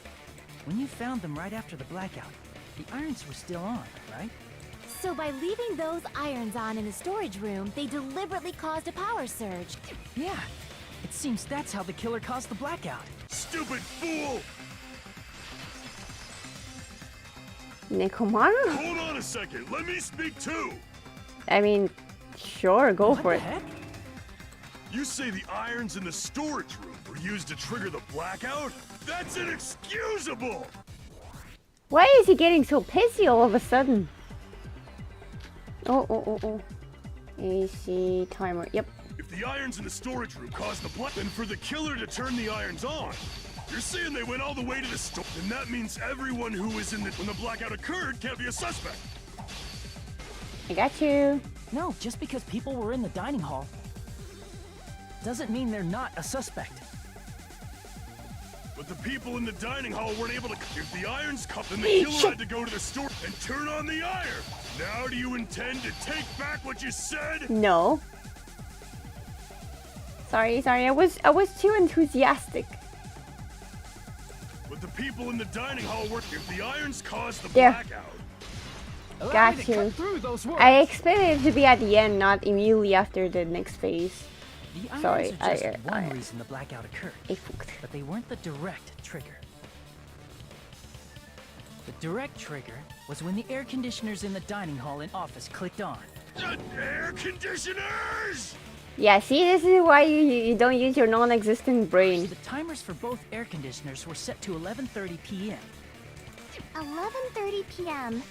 When you found them right after the blackout, the irons were still on, right? So by leaving those irons on in the storage room, they deliberately caused a power surge. Yeah. It seems that's how the killer caused the blackout. Stupid fool! Nekomaru? Hold on a second, let me speak too! I mean, sure, go for it. Heck? You say the irons in the storage room were used to trigger the blackout? That's inexcusable! Why is he getting so pissy all of a sudden? Oh. AC timer, yep. If the irons in the storage room caused the black, then for the killer to turn the irons on, you're saying they went all the way to the store, then that means everyone who was in the when the blackout occurred can't be a suspect. I got you. No, just because people were in the dining hall doesn't mean they're not a suspect. But the people in the dining hall weren't able to. If the irons cut, then the killer had to go to the store and turn on the iron. Now, do you intend to take back what you said? No. Sorry, I was too enthusiastic. But the people in the dining hall were. If the irons caused the There. blackout. Got you. I expected it to be at the end, not immediately after the next phase. The irons Sorry, are just one reason the blackout occurred, but they weren't the direct trigger. The direct trigger was when the air conditioners in the dining hall and office clicked on. Air conditioners! Yeah, see, this is why you don't use your non-existent brain. The timers for both air conditioners were set to 11:30 p.m. 11:30 p.m.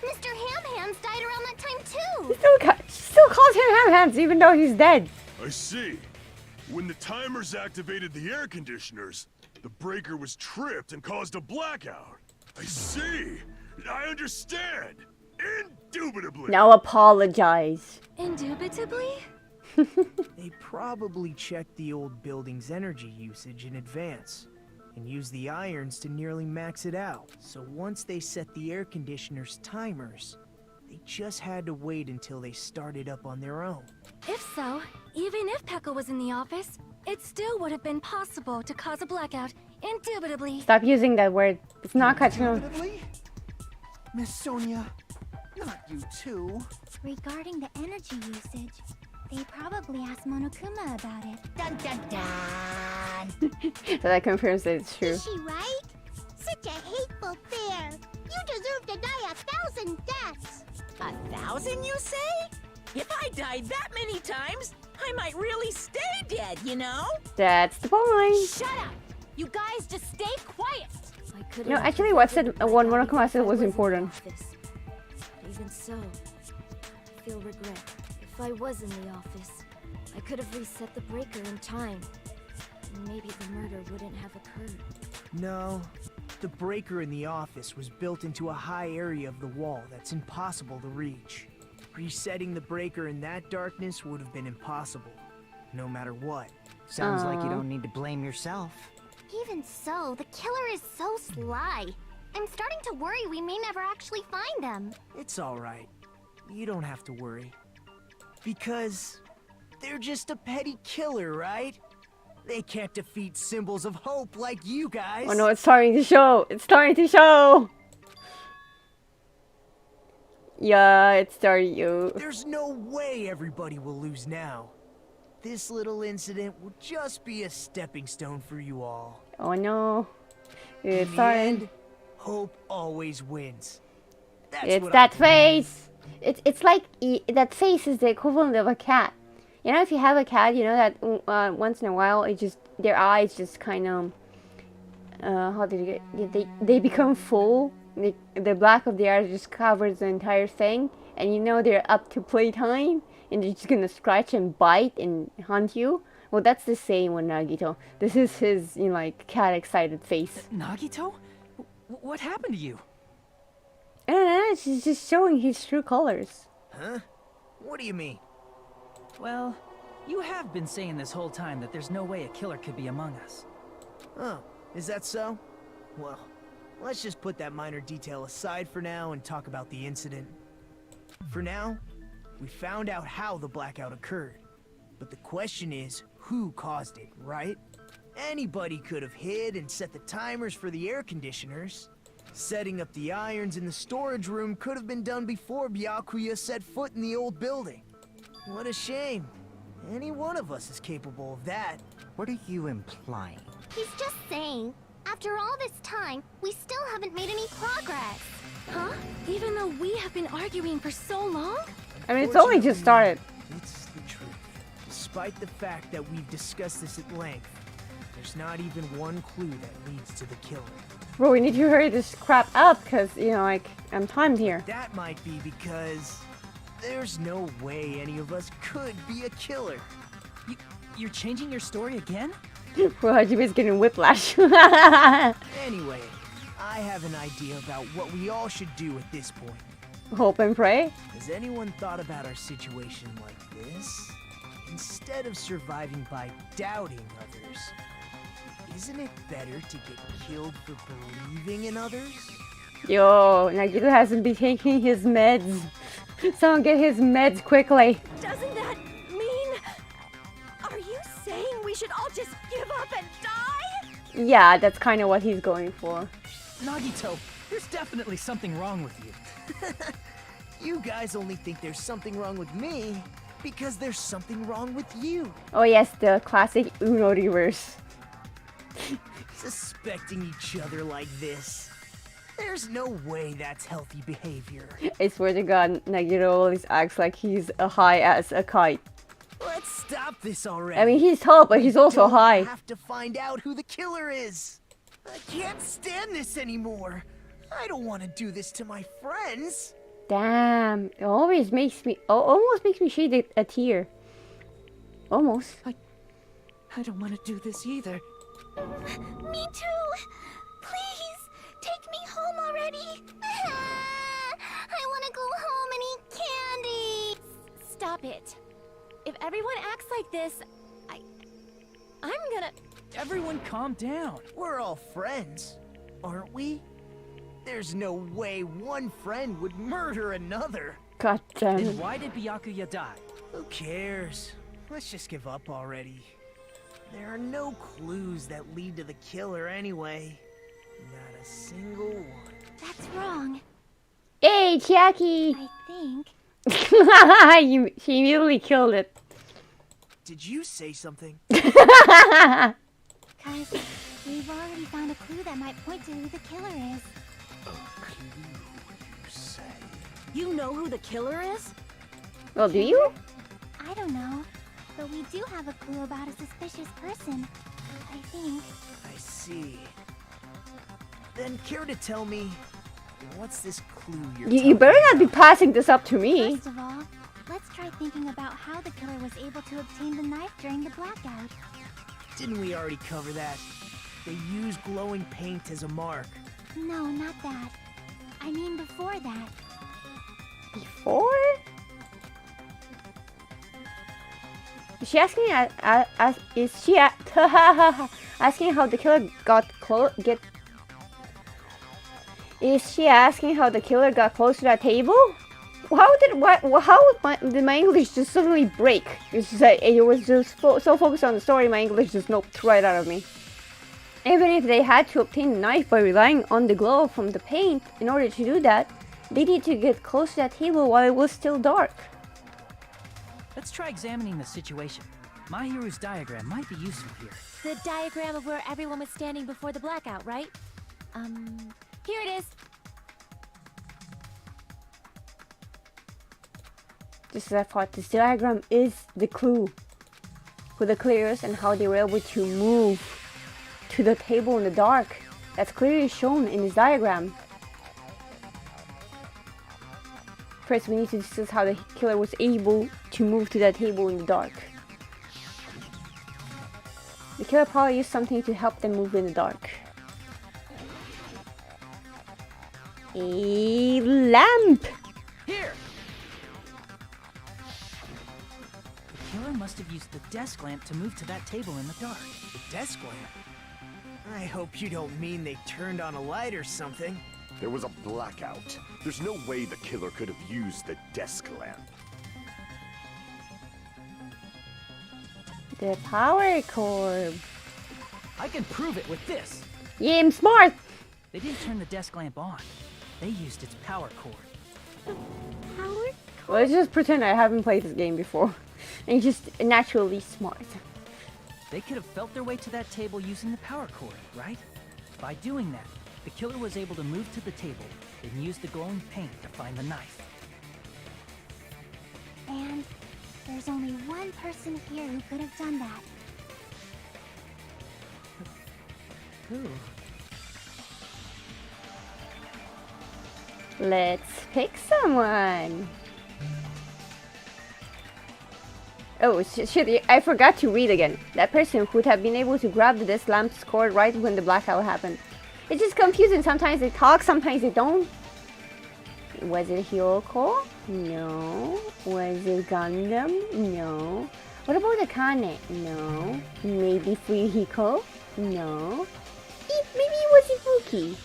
Mr. Ham Hands died around that time too. She still calls him Ham Hands even though he's dead. I see. When the timers activated the air conditioners, the breaker was tripped and caused a blackout. I see. I understand. Indubitably. Now apologize. Indubitably? They probably checked the old building's energy usage in advance and used the irons to nearly max it out. So once they set the air conditioner's timers, they just had to wait until they started up on their own. If so, even if Pekka was in the office, it still would have been possible to cause a blackout, indubitably. Stop using that word. It's not Katsuno. Miss Sonia, not you too. Regarding the energy usage, they probably asked Monokuma about it. Dun dun dun! So that confirms that it's true. Is she right? Such a hateful bear. You deserve to die 1,000 deaths. 1,000, you say? If I died that many times, I might really stay dead, you know? That's the point. Shut up! You guys just stay quiet! No, actually what said what Monokuma said was important. Even so, I feel regret. If I was in the office, I could have reset the breaker in time. And maybe the murder wouldn't have occurred. No, the breaker in the office was built into a high area of the wall that's impossible to reach. Resetting the breaker in that darkness would have been impossible, no matter what. Sounds like you don't need to blame yourself. Even so, the killer is so sly. I'm starting to worry we may never actually find them. It's alright. You don't have to worry. Because they're just a petty killer, right? They can't defeat symbols of hope like you guys. Oh no, it's starting to show. It's starting to show. Yeah, it's starting to. There's no way everybody will lose now. this little incident will just be a stepping stone for you all. Oh no. In It's the starting. end, hope always wins. That's It's what that I believe. face. It's like that face is the equivalent of a cat. You know, if you have a cat, you know that once in a while, it just their eyes just kind of how did you get? They become full. The black of the eyes just covers the entire thing, and you know they're up to playtime, and they're just gonna scratch and bite and hunt you. Well, that's the same with Nagito. This is his, you know, like cat excited face. Nagito? What happened to you? I don't know. It's just showing his true colors. Huh? What do you mean? Well, you have been saying this whole time that there's no way a killer could be among us. Oh, is that so? Well, let's just put that minor detail aside for now and talk about the incident. For now, we found out how the blackout occurred. But the question is, who caused it, right? Anybody could have hid and set the timers for the air conditioners. Setting up the irons in the storage room could have been done before Byakuya set foot in the old building. What a shame. Any one of us is capable of that. What are you implying? He's just saying, after all this time, we still haven't made any progress. Huh? Even though we have been arguing for so long? I mean, it's only just started. It's the truth. Despite the fact that we've discussed this at length, there's not even one clue that leads to the killer. Bro, we need to hurry this crap up, because, you know, like, I'm timed here. That might be because there's no way any of us could be a killer. You're changing your story again? Well, Hajime's getting whiplash. Anyway, I have an idea about what we all should do at this point. Hope and pray. Has anyone thought about our situation like this? Instead of surviving by doubting others, isn't it better to get killed for believing in others? Yo, Nagito hasn't been taking his meds. Someone get his meds quickly. Doesn't that mean... Are you saying we should all just give up and die? Yeah, that's kind of what he's going for. Nagito, there's definitely something wrong with you. You guys only think there's something wrong with me because there's something wrong with you. Oh yes, the classic Uno reverse. Suspecting each other like this. There's no way that's healthy behavior. I swear to God, Nagito always acts like he's high as a kite. Let's stop this already. I mean, he's tall, but he's also high. I have to find out who the killer is. I can't stand this anymore. I don't want to do this to my friends. Damn, it always makes me, almost makes me shed a tear. Almost. I don't want to do this either. Me too! Please, take me home already! I want to go home and eat candy! Stop it. If everyone acts like this, I'm gonna... Everyone calm down. We're all friends, aren't we? There's no way one friend would murder another. God damn Then it. why did Byakuya die? Who cares? Let's just give up already. There are no clues that lead to the killer anyway. Not a single one. That's wrong, Hey, Chiaki! I think. She immediately killed it. Did you say something? Cause we've already found a clue that might point to who the killer is. You know who the killer is? Well, do you? I don't know, but we do have a clue about a suspicious person. I think. I see. Then care to tell me, what's this clue you're You better not be about? passing this up to me. First of all, let's try thinking about how the killer was able to obtain the knife during the blackout. Didn't we already cover that? They used glowing paint as a mark. No, not that. I mean before that. Before? Is she asking? Is she asking how the killer got close? Is she asking how the killer got close to that table? How did my English just suddenly break? It's just like, it was just so focused on the story, my English just noped right out of me. Even if they had to obtain the knife by relying on the glow from the paint, in order to do that, they need to get close to that table while it was still dark. Let's try examining the situation. Mahiru's diagram might be useful here. The diagram of where everyone was standing before the blackout, right? Here it is. Just as I thought, this diagram is the clue for the clears and how they were able to move to the table in the dark. That's clearly shown in this diagram. First, we need to discuss how the killer was able to move to that table in the dark. The killer probably used something to help them move in the dark. A lamp! Here! The killer must have used the desk lamp to move to that table in the dark. The desk lamp? I hope you don't mean they turned on a light or something. There was a blackout. There's no way the killer could have used the desk lamp. The power cord. I can prove it with this. Yeah, I'm smart! They didn't turn the desk lamp on. They used its power cord. Let's just pretend I haven't played this game before. And just naturally smart. They could have felt their way to that table using the power cord, right? By doing that, the killer was able to move to the table, then use the glowing paint to find the knife. And there's only one person here who could have done that. Who? Let's pick someone. Oh shit, I forgot to read again. That person would have been able to grab the desk lamp's cord right when the blackout happened. It's just confusing. Sometimes they talk, sometimes they don't. Was it Hyoko? No. Was it Gundam? No. What about the Kane? No. Maybe Fuyuhiko? No. Maybe it was Ibuki?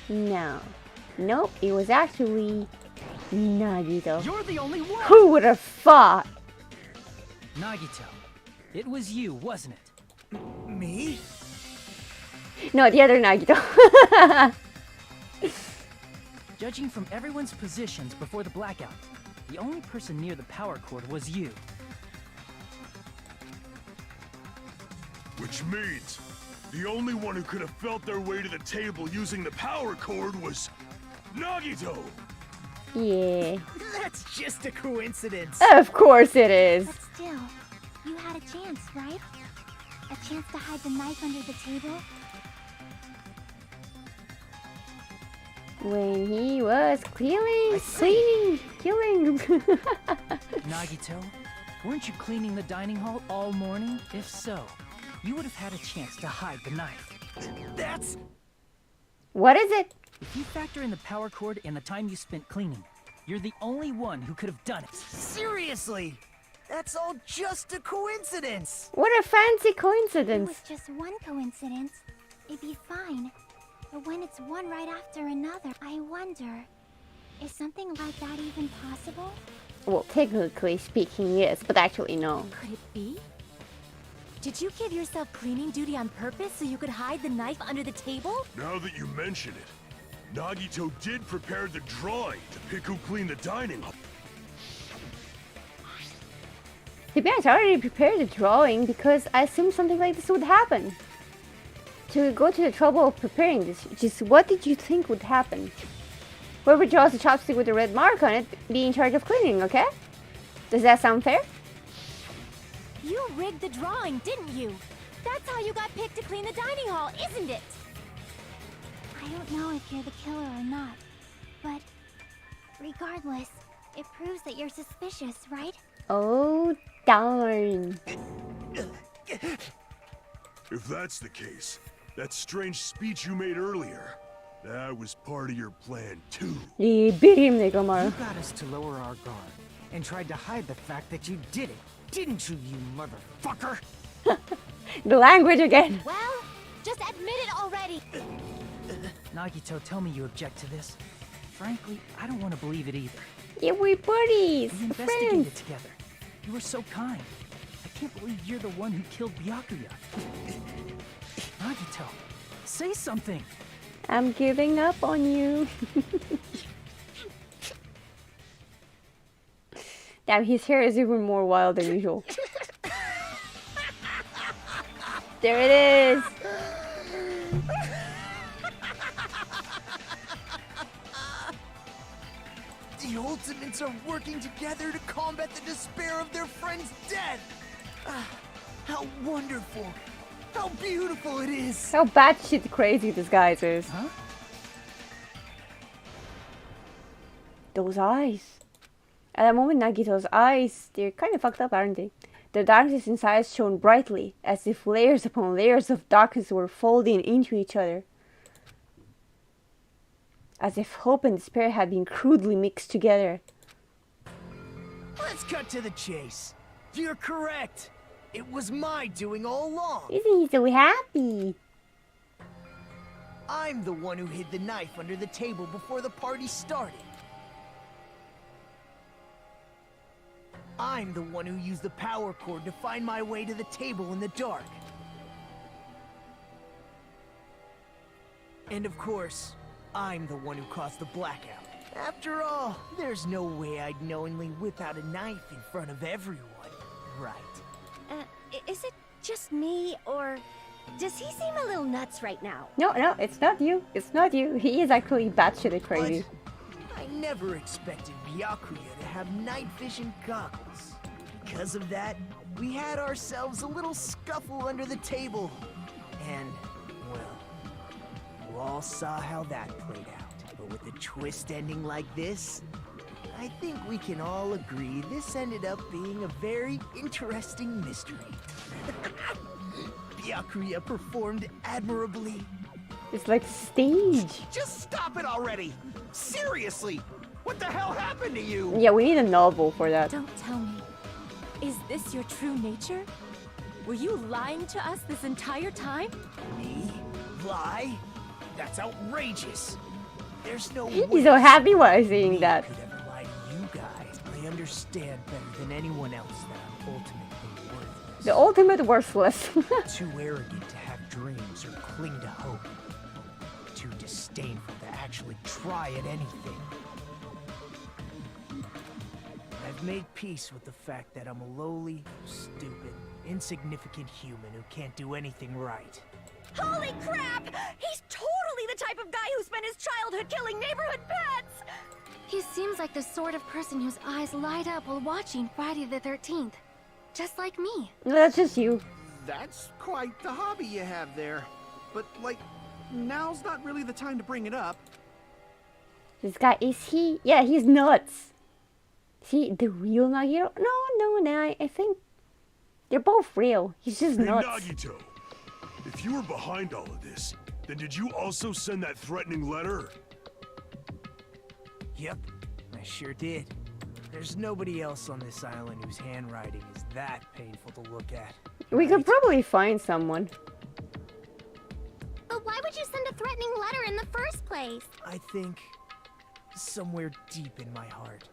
No. Nope, it was actually Nagito. You're the only one! Who would have thought? Nagito, it was you, wasn't it? Me? No, the other Nagito. Judging from everyone's positions before the blackout, the only person near the power cord was you. Which means the only one who could have felt their way to the table using the power cord was Nagito! Yeah. That's just a coincidence. Of course it is. But still, you had a chance, right? A chance to hide the knife under the table? When he was killing. Nagito, weren't you cleaning the dining hall all morning? If so, you would have had a chance to hide the knife. That's... What is it? If you factor in the power cord and the time you spent cleaning, you're the only one who could have done it. Seriously? That's all just a coincidence. What a fancy If it coincidence. was just one coincidence, it'd be fine. But when it's one right after another, I wonder, is something like that even possible? Well, technically speaking, yes, but actually, no. Could it be? Did you give yourself cleaning duty on purpose so you could hide the knife under the table? Now that you mention it, Nagito did prepare the drawing to pick who cleaned the dining hall. To be honest, I already prepared the drawing because I assumed something like this would happen. To go to the trouble of preparing this, just what did you think would happen? Whoever draws the chopstick with the red mark on it, be in charge of cleaning, okay? Does that sound fair? You rigged the drawing, didn't you? That's how you got picked to clean the dining hall, isn't it? I don't know if you're the killer or not, but regardless, it proves that you're suspicious, right? Oh, darn. If that's the case, that strange speech you made earlier, that was part of your plan too. You beat him, Nekomaru. You got us to lower our guard and tried to hide the fact that you did it, didn't you, you motherfucker? The language again. Well, just admit it already. Nagito, tell me you object to this. Frankly, I don't want to believe it either. Yeah, we're buddies. We investigated together. You were so kind. I can't believe you're the one who killed Byakuya. Nagito, say something. I'm giving up on you. Damn, his hair is even more wild than usual. There it is. The Ultimates are working together to combat the despair of their friend's death. How wonderful. How beautiful it is. How batshit crazy this guy is. Huh? Those eyes. At that moment, Nagito's eyes, they're kind of fucked up, aren't they? The darkness inside shone brightly, as if layers upon layers of darkness were folding into each other. As if hope and despair had been crudely mixed together. Let's cut to the chase. You're correct. It was my doing all along. Isn't he so happy? I'm the one who hid the knife under the table before the party started. I'm the one who used the power cord to find my way to the table in the dark. And of course, I'm the one who caused the blackout. After all, there's no way I'd knowingly whip out a knife in front of everyone, right? Is it just me, or does he seem a little nuts right now? No, it's not you. It's not you. He is actually batshit crazy. But I never expected Byakuya to have night vision goggles. Because of that, we had ourselves a little scuffle under the table. And, well, you all saw how that played out. But with a twist ending like this, I think we can all agree this ended up being a very interesting mystery. Byakuya performed admirably. It's like stage. Just stop it already! Seriously! What the hell happened to you? Yeah, we need a novel for that. Don't tell me. Is this your true nature? Were you lying to us this entire time? Me? Lie? That's outrageous. There's no way. He's so happy while saying that. Could ever lie to you guys. I understand better than anyone else that I'm ultimately worthless. The ultimate worthless. Too arrogant to have dreams or cling to hope. Too disdainful to actually try at anything. I've made peace with the fact that I'm a lowly, stupid, insignificant human who can't do anything right. Holy crap! He's totally the type of guy who spent his childhood killing neighborhood pets! He seems like the sort of person whose eyes light up while watching Friday the 13th. Just like me. No, that's just you. That's quite the hobby you have there. But, like, now's not really the time to bring it up. This guy, is he? Yeah, he's nuts. Is he the real Nagito? No, I think they're both real. He's just Hey, nuts. Nagito, if you were behind all of this, then did you also send that threatening letter? Yep, I sure did. There's nobody else on this island whose handwriting is that painful to look at. We could probably find someone. But why would you send a threatening letter in the first place? I think somewhere deep in my heart,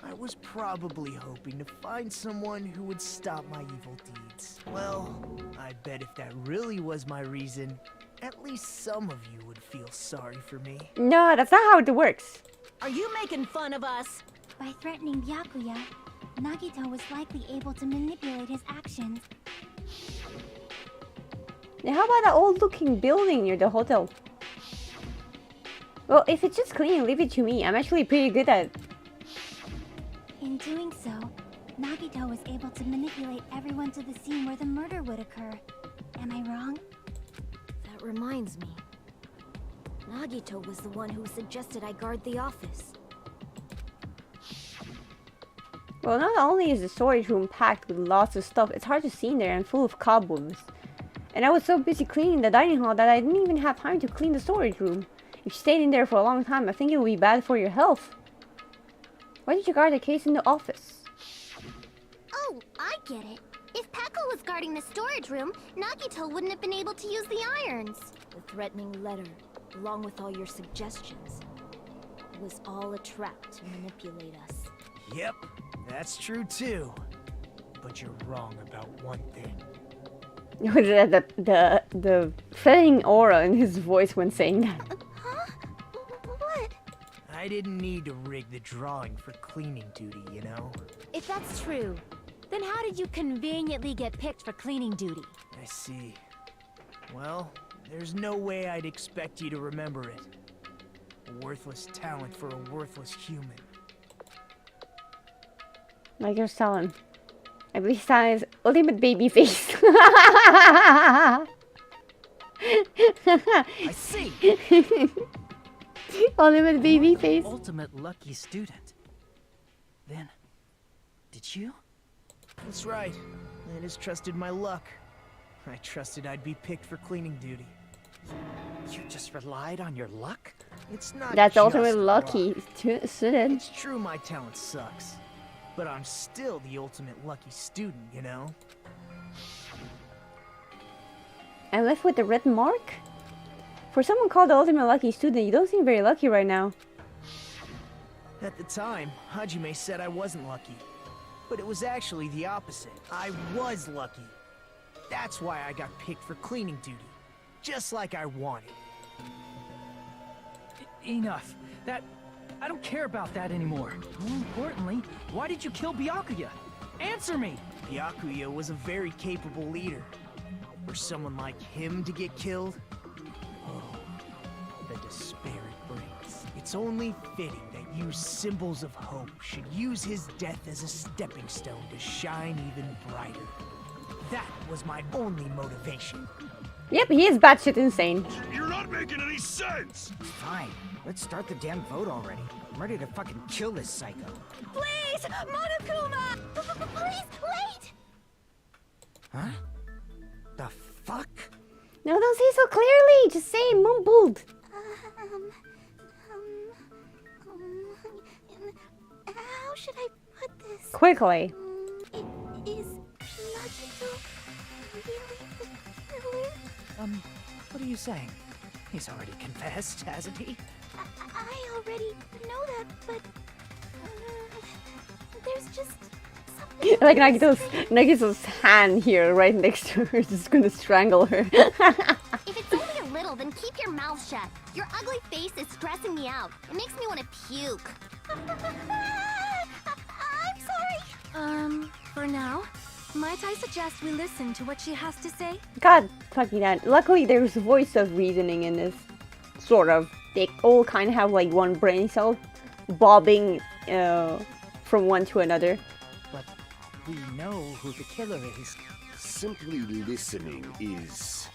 I was probably hoping to find someone who would stop my evil deeds. Well, I bet if that really was my reason, at least some of you would feel sorry for me. No, that's not how it works. Are you making fun of us? By threatening Byakuya, Nagito was likely able to manipulate his actions. Now, how about that old-looking building near the hotel? Well, if it's just clean, leave it to me. I'm actually pretty good at it. In doing so, Nagito was able to manipulate everyone to the scene where the murder would occur. Am I wrong? That reminds me. Nagito was the one who suggested I guard the office. Well, not only is the storage room packed with lots of stuff, it's hard to see in there and full of cobwebs. And I was so busy cleaning the dining hall that I didn't even have time to clean the storage room. If you stayed in there for a long time, I think it would be bad for your health. Why did you guard the case in the office? Oh, I get it. If Peko was guarding the storage room, Nagito wouldn't have been able to use the irons. The threatening letter, along with all your suggestions, it was all a trap to manipulate us. Yep, that's true too. But you're wrong about one thing. the threatening aura in his voice when saying that. Huh? What? I didn't need to rig the drawing for cleaning duty, you know? If that's true, Then how did you conveniently get picked for cleaning duty? I see. Well, there's no way I'd expect you to remember it. A worthless talent for a worthless human. Like you're selling. At least that is ultimate baby face. I see. Ultimate baby face. Ultimate lucky student. Then, did you? That's right. I just trusted my luck. I trusted I'd be picked for cleaning duty. You just relied on your luck? It's not That's just ultimate luck. lucky student. It's true my talent sucks. But I'm still the ultimate lucky student, you know? I left with the red mark? For someone called the ultimate lucky student, you don't seem very lucky right now. At the time, Hajime said I wasn't lucky. But it was actually the opposite. I was lucky. That's why I got picked for cleaning duty. Just like I wanted. Enough. I don't care about that anymore. More importantly, why did you kill Byakuya? Answer me! Byakuya was a very capable leader. For someone like him to get killed? Oh, the despair it brings. It's only fitting that you symbols of hope should use his death as a stepping stone to shine even brighter. That was my only motivation. Yep, he is batshit insane. You're not making any sense! Fine. Let's start the damn vote already. I'm ready to fucking kill this psycho. Please, Monokuma! Please, wait! Huh? The fuck? No, don't say so clearly. Just say it mumbled. How should I put this? Quickly. Is Nagito really the killer? What are you saying? He's already confessed, hasn't he? I already know that, but there's just something. Like Nagito's hand here, right next to her, just gonna strangle her. If it's only a little, then keep your mouth shut. Your ugly face is stressing me out. It makes me want to puke. I'm sorry. For now, might I suggest we listen to what she has to say? God fucking that. Luckily there's a voice of reasoning in this. Sort of. They all kind of have like one brain cell bobbing from one to another. But we know who the killer is. Simply listening is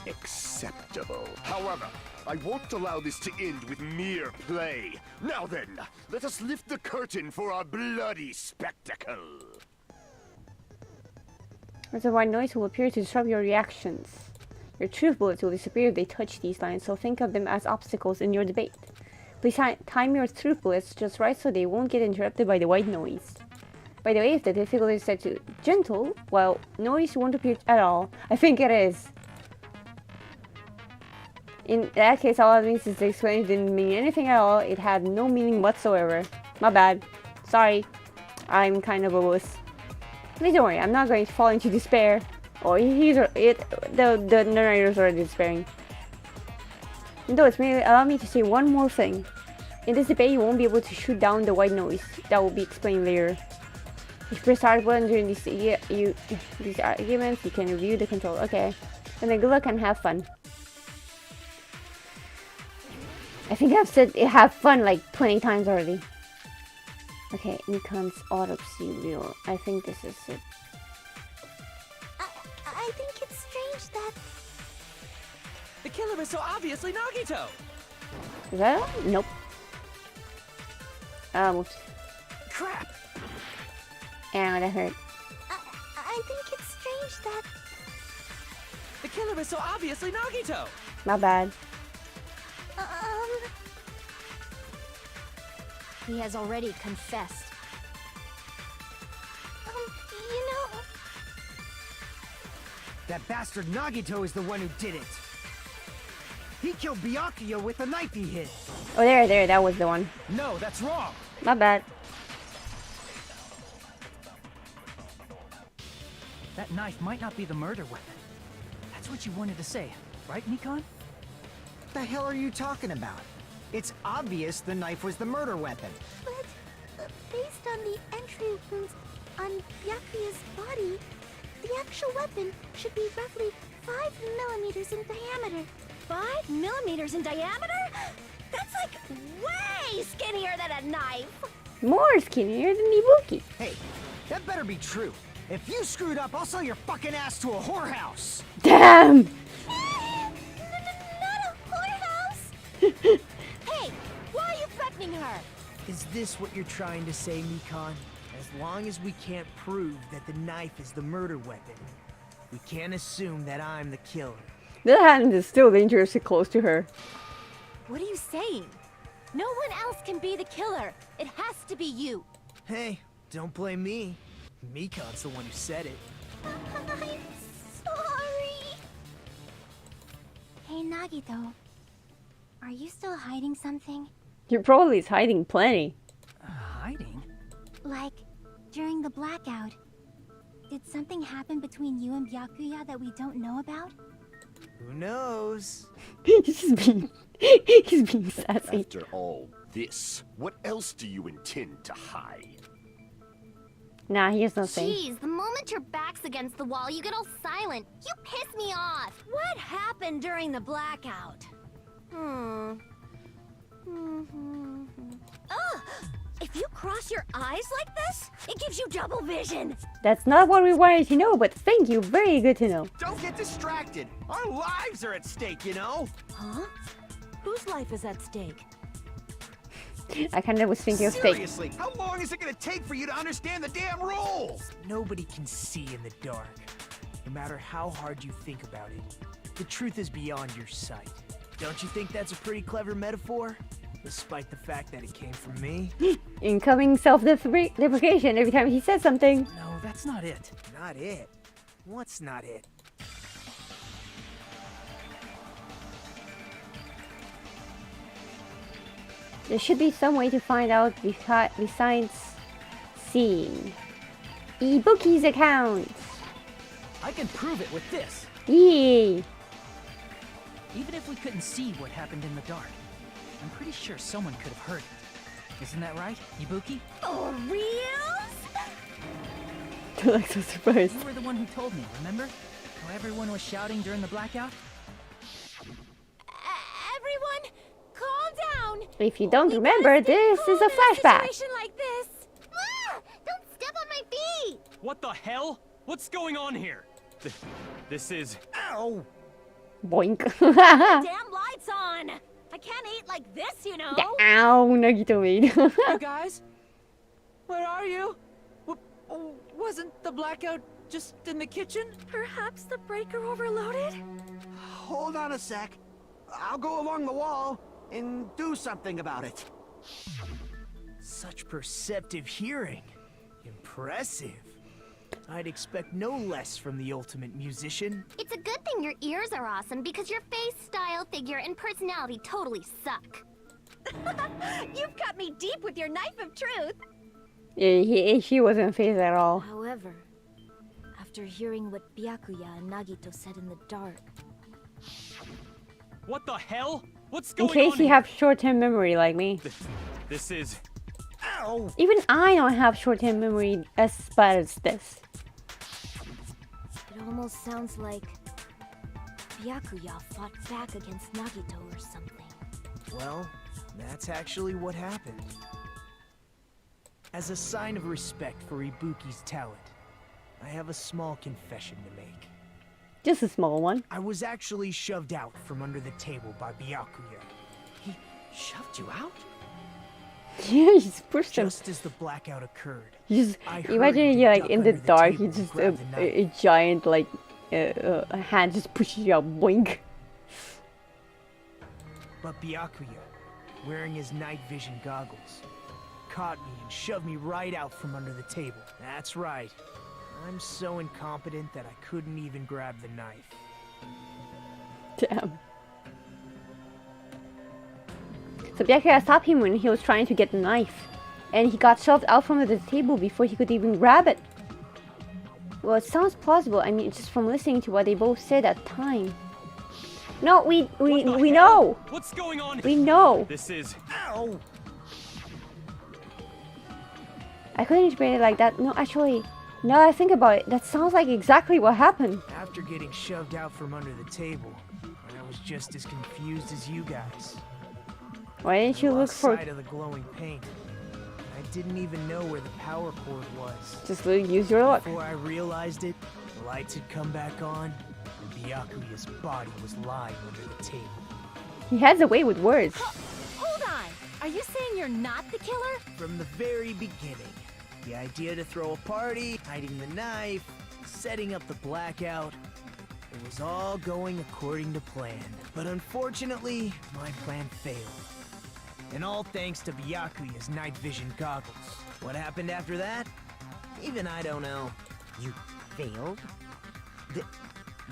acceptable. However, I won't allow this to end with mere play. Now then, let us lift the curtain for a bloody spectacle. There's a white noise will appear to disrupt your reactions. Your truth bullets will disappear if they touch these lines, so think of them as obstacles in your debate. Please time your truth bullets just right so they won't get interrupted by the white noise. By the way, if the difficulty is set to gentle, well, noise won't appear at all. I think it is. In that case, all it means is the explanation didn't mean anything at all. It had no meaning whatsoever. My bad. Sorry. I'm kind of a wuss. Please don't worry, I'm not going to fall into despair. Oh, the narrator's already despairing. Though it's may allow me to say one more thing. In this debate, you won't be able to shoot down the white noise. That will be explained later. If you press start button during these arguments, you can review the control. Okay. And then good luck and have fun. I think I've said have fun like 20 times already. Okay, Nikon's autopsy reel. I think this is it. I think it's strange that The killer is so obviously Nagito! Is that all? Nope. Oops. Crap! Ow, that hurt. I think it's strange that The killer is so obviously Nagito! My bad. He has already confessed. you know, That bastard Nagito is the one who did it. He killed Byakuya with the knife he hid. Oh, there, that was the one. No, that's wrong. My bad. That knife might not be the murder weapon. That's what you wanted to say, right, Nikon? What the hell are you talking about? It's obvious the knife was the murder weapon. but based on the entry wounds, on Byakuya's body, the actual weapon should be roughly 5 millimeters in diameter. 5 millimeters in diameter? That's like way skinnier than a knife. More skinnier than Ibuki. Hey, that better be true. If you screwed up, I'll sell your fucking ass to a whorehouse. Damn! Not a whorehouse. Hey, why are you threatening her? Is this what you're trying to say, Mikan? As long as we can't prove that the knife is the murder weapon, we can't assume that I'm the killer. The hand is still dangerously close to her. What are you saying? No one else can be the killer. It has to be you. Hey, don't blame me. Mikan's the one who said it. I'm sorry. Hey, Nagito. Are you still hiding something? He probably is hiding plenty. Hiding? Like, during the blackout, did something happen between you and Byakuya that we don't know about? Who knows? He's being sassy. After all this, what else do you intend to hide? Nah, he has nothing. Jeez, the moment your back's against the wall, you get all silent. You piss me off. What happened during the blackout? Ugh! If you cross your eyes like this, it gives you double vision. That's not what we wanted to know, but thank you. Very good to know. Don't get distracted. Our lives are at stake, you know? Huh? Whose life is at stake? I kind of was thinking of steak. Seriously, how long is it gonna take for you to understand the damn rules? Nobody can see in the dark, no matter how hard you think about it. The truth is beyond your sight. Don't you think that's a pretty clever metaphor? Despite the fact that it came from me? Incoming self-deprecation every time he says something. No, that's not it. Not it? What's not it? There should be some way to find out besides seeing. Ibuki's account. I can prove it with this. Yay! Even if we couldn't see what happened in the dark, I'm pretty sure someone could have heard it. Isn't that right, Ibuki? For reals? They're like so surprised. You were the one who told me, remember? How everyone was shouting during the blackout? Everyone, calm down. If you don't remember, this is a flashback. Situation like this. Ah! Don't step on my feet! What the hell? What's going on here? This is... Ow! Boink. Damn lights on. I can't eat like this, you know. Ow, Nagito made. You guys? Where are you? Wasn't the blackout just in the kitchen? Perhaps the breaker overloaded? Hold on a sec. I'll go along the wall and do something about it. Such perceptive hearing. Impressive. I'd expect no less from the ultimate musician. It's a good thing your ears are awesome because your face, style, figure, and personality totally suck. You've cut me deep with your knife of truth. Yeah, she wasn't phased at all. However, after hearing what Byakuya and Nagito said in the dark... What the hell? What's In going on case you have short-term memory like me. This is... Ow! Even I don't have short-term memory as bad as this. It almost sounds like Byakuya fought back against Nagito or something. Well, that's actually what happened. As a sign of respect for Ibuki's talent, I have a small confession to make. Just a small one. I was actually shoved out from under the table by Byakuya. He shoved you out? Yeah, he just pushed him. Just as the blackout occurred. Just I heard imagine him you like duck in the under the dark, table it's and just grab the knife. a giant like a hand just pushes you out, boink. But Byakuya, wearing his night vision goggles, caught me and shoved me right out from under the table. That's right. I'm so incompetent that I couldn't even grab the knife. Damn. So Byakuya stopped him when he was trying to get the knife. And he got shoved out from the table before he could even grab it. Well, it sounds plausible. I mean, just from listening to what they both said at the time. No, we know. What's going on? We know. This is... Ow! I couldn't interpret it like that. No, actually, now that I think about it, that sounds like exactly what happened. After getting shoved out from under the table, I was just as confused as you guys. Why didn't you look for... sight of the glowing paint. I didn't even know where the power cord was. Just use your luck. Before I realized it, the lights had come back on, and Byakuya's body was lying under the table. He has a way with words. Hold on! Are you saying you're not the killer? From the very beginning, the idea to throw a party, hiding the knife, setting up the blackout, it was all going according to plan. But unfortunately, my plan failed. And all thanks to Byakuya's night vision goggles. What happened after that? Even I don't know. You failed?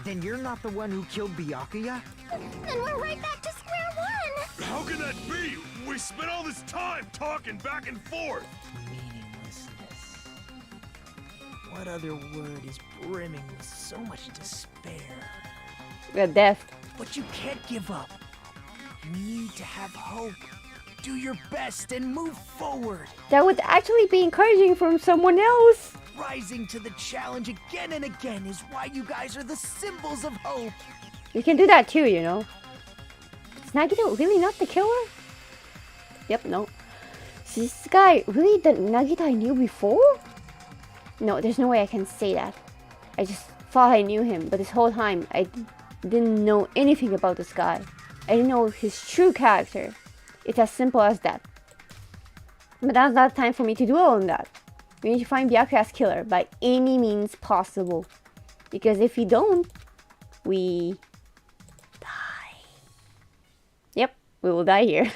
Then you're not the one who killed Byakuya? Then we're right back to square one! How can that be? We spent all this time talking back and forth! Meaninglessness. What other word is brimming with so much despair? Death. But you can't give up. You need to have hope. Do your best and move forward. That would actually be encouraging from someone else. Rising to the challenge again and again is why you guys are the symbols of hope. You can do that too, you know. Is Nagito really not the killer? Yep, no. Is this guy really the Nagito I knew before? No, there's no way I can say that. I just thought I knew him, but this whole time I didn't know anything about this guy. I didn't know his true character. It's as simple as that. But now's not time for me to dwell on that. We need to find Byakuya's killer by any means possible. Because if we don't, we die. Yep, we will die here.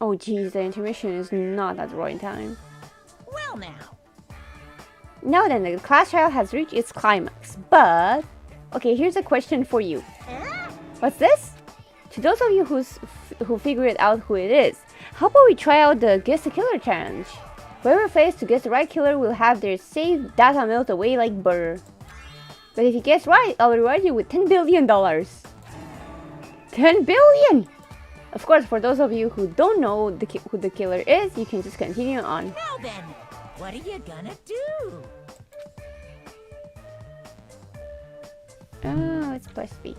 Oh geez, the intermission is not at the right time. Well now. Now then, the class trial has reached its climax, but... Okay, here's a question for you. What's this? To those of you who figured out who it is, how about we try out the Guess the Killer challenge? Whoever fails to guess the right killer will have their saved data melt away like butter. But if you guess right, I'll reward you with $10 billion. 10 billion! Of course, for those of you who don't know who the killer is, you can just continue on. Now then, what are you gonna do? Oh, it's plus B.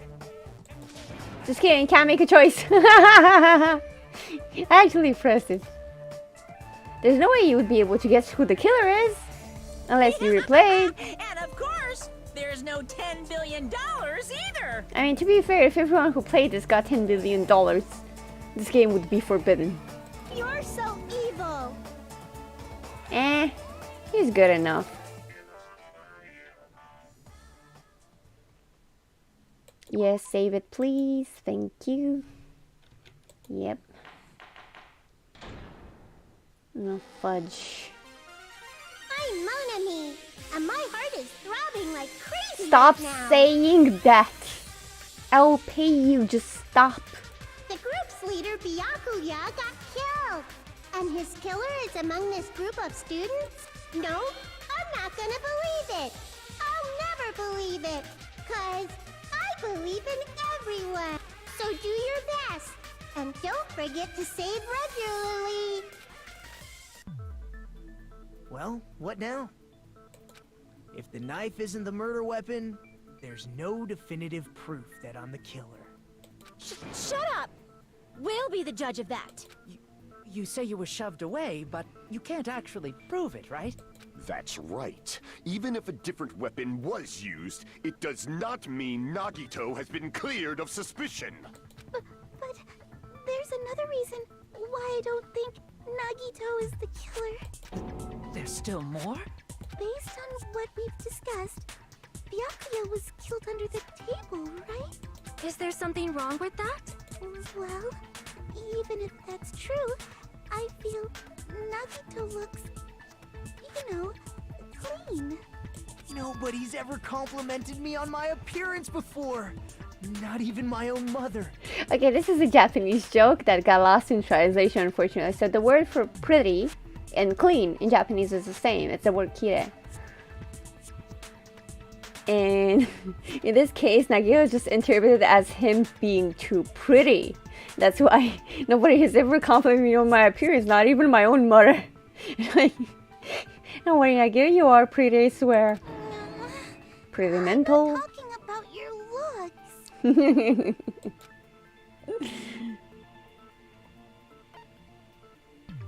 Just kidding, can't make a choice. I actually pressed it. There's no way you would be able to guess who the killer is. Unless you replayed. And of course, there's no $10 billion either. I mean, to be fair, if everyone who played this got $10 billion, this game would be forbidden. You're so evil! He's good enough. Yes, save it please. Thank you. Yep. No fudge. I'm Monami, and my heart is throbbing like crazy. Stop right now. saying that. I'll pay you. Just stop. The group's leader, Byakuya, got killed. And his killer is among this group of students? No, I'm not gonna believe it. I'll never believe it. 'Cause I believe in everyone. So do your best. And don't forget to save regularly. Well, what now? If the knife isn't the murder weapon, there's no definitive proof that I'm the killer. Shut up! We'll be the judge of that. You say you were shoved away, but you can't actually prove it, right? That's right. Even if a different weapon was used, it does not mean Nagito has been cleared of suspicion. But there's another reason why I don't think Nagito is the killer. There's still more? Based on what we've discussed, Byakuya was killed under the table, right? Is there something wrong with that? Well, even if that's true, I feel Nagito looks, you know, clean. Nobody's ever complimented me on my appearance before. Not even my own mother. Okay, this is a Japanese joke that got lost in translation, unfortunately. So the word for pretty and clean in Japanese is the same. It's the word kire. And in this case, Nagito is just interpreted as him being too pretty. That's why nobody has ever complimented me on my appearance, not even my own mother. Like, don't worry, Nagito, you are pretty, I swear. Pretty mental. I'm talking about your looks.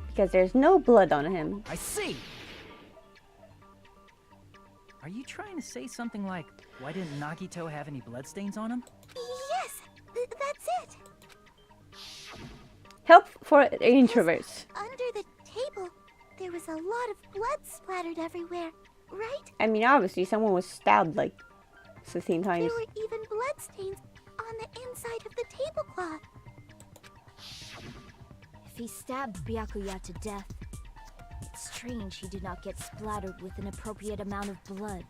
Because there's no blood on him. I see! Are you trying to say something like, why didn't Nagito have any bloodstains on him? Yes, that's it. Help for introverts. Under the table, there was a lot of blood splattered everywhere, right? I mean, obviously, someone was stabbed like 16 times. There were even bloodstains on the inside of the tablecloth. If he stabbed Byakuya to death, it's strange he did not get splattered with an appropriate amount of blood.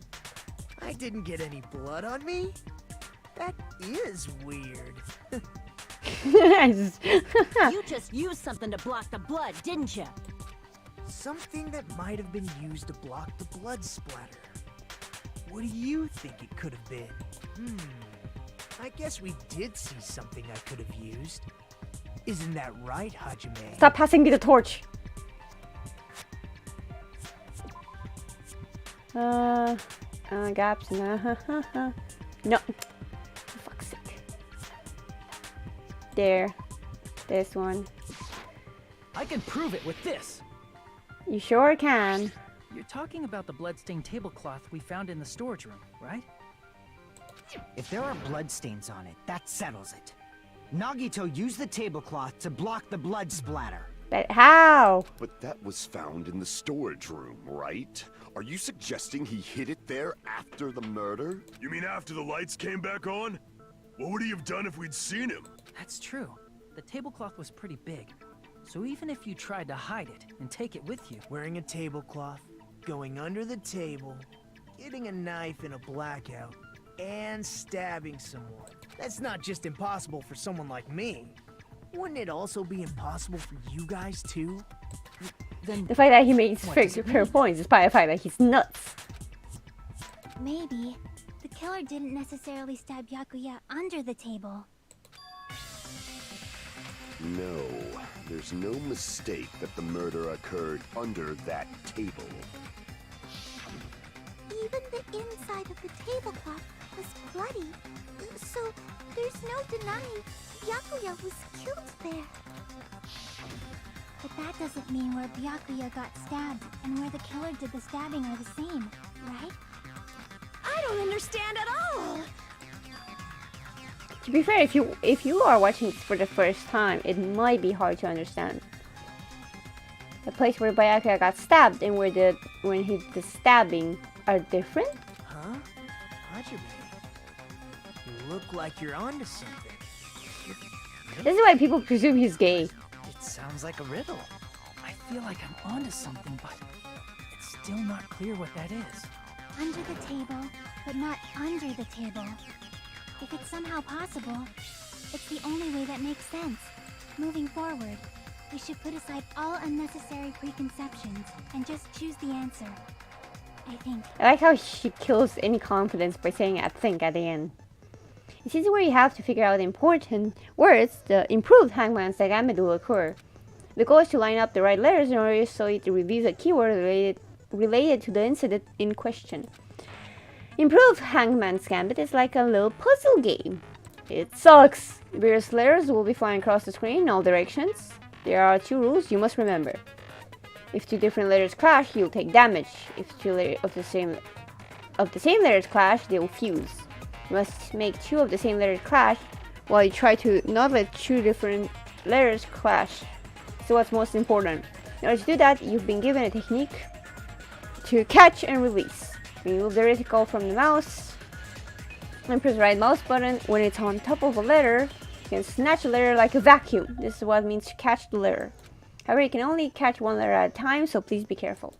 I didn't get any blood on me? That is weird. You You just used something to block the blood, didn't you? Something that might have been used to block the blood splatter. What do you think it could have been? I guess we did see something I could have used. Isn't that right, Hajime? Stop passing me the torch. Gaps. No. For fuck's sake. There. This one. I can prove it with this! You sure can. You're talking about the bloodstained tablecloth we found in the storage room, right? If there are bloodstains on it, that settles it. Nagito used the tablecloth to block the blood splatter. But how? But that was found in the storage room, right? Are you suggesting he hid it there after the murder? You mean after the lights came back on? What would he have done if we'd seen him? That's true. The tablecloth was pretty big. So even if you tried to hide it and take it with you... Wearing a tablecloth, going under the table, getting a knife in a blackout, and stabbing someone. That's not just impossible for someone like me. Wouldn't it also be impossible for you guys too? Then The fact that he makes fair points is probably the fact that he's nuts. Maybe the killer didn't necessarily stab Byakuya under the table. No, there's no mistake that the murder occurred under that table. Even the inside of the tablecloth was bloody, so there's no denying Byakuya was killed there. But that doesn't mean where Byakuya got stabbed and where the killer did the stabbing are the same, right? I don't understand at all! To be fair, if you are watching this for the first time, it might be hard to understand. The place where Byakuya got stabbed and where when he did the stabbing are different? Huh? Hajime, you look like you're onto something. This is why people presume he's gay. it sounds like a riddle. I feel like I'm onto something, but it's still not clear what that is. Under the table, but not under the table. If it's somehow possible, it's the only way that makes sense. Moving forward, we should put aside all unnecessary preconceptions and just choose the answer. I think. I like how she kills any confidence by saying "I think" at the end. This is where you have to figure out the important words the improved Hangman's Dagame will occur. The goal is to line up the right letters in order so it reveals a keyword related to the incident in question. Improved Hangman's Gambit is like a little puzzle game. It sucks! Various letters will be flying across the screen in all directions. There are 2 rules you must remember. If 2 different letters clash, you'll take damage. If 2 letters of the same letters clash, they will fuse. You must make 2 of the same letters clash while you try to not let 2 different letters clash. So what's most important? In order to do that, you've been given a technique to catch and release. Remove the reticle from the mouse and press the right mouse button. When it's on top of a letter, you can snatch a letter like a vacuum. This is what it means to catch the letter. However, you can only catch 1 letter at a time, so please be careful.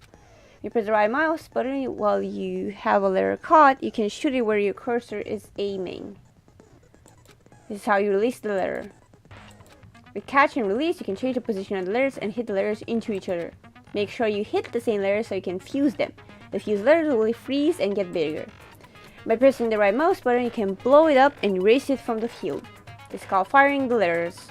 You press the right mouse button while you have a letter caught. You can shoot it where your cursor is aiming. This is how you release the letter. With catch and release, you can change the position of the letters and hit the letters into each other. Make sure you hit the same letters so you can fuse them. The fused letters will freeze and get bigger. By pressing the right mouse button, you can blow it up and erase it from the field. It's called firing the letters.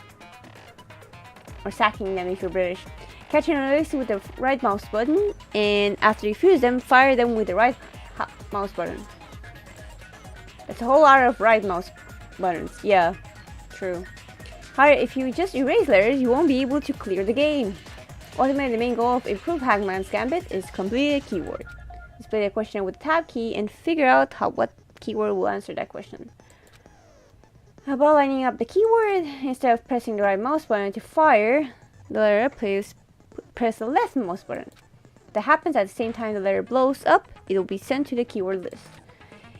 Or sacking them if you're British. Catch and release with the right mouse button, and after you fuse them, fire them with the right mouse button. It's a whole lot of right mouse buttons. Yeah, true. However, if you just erase letters, you won't be able to clear the game. Ultimately, the main goal of improved Hangman's Gambit is complete a keyword. Display the question with the tab key and figure out what keyword will answer that question. About lining up the keyword, instead of pressing the right mouse button to fire the letter, please press the left mouse button. If that happens at the same time the letter blows up, it will be sent to the keyword list.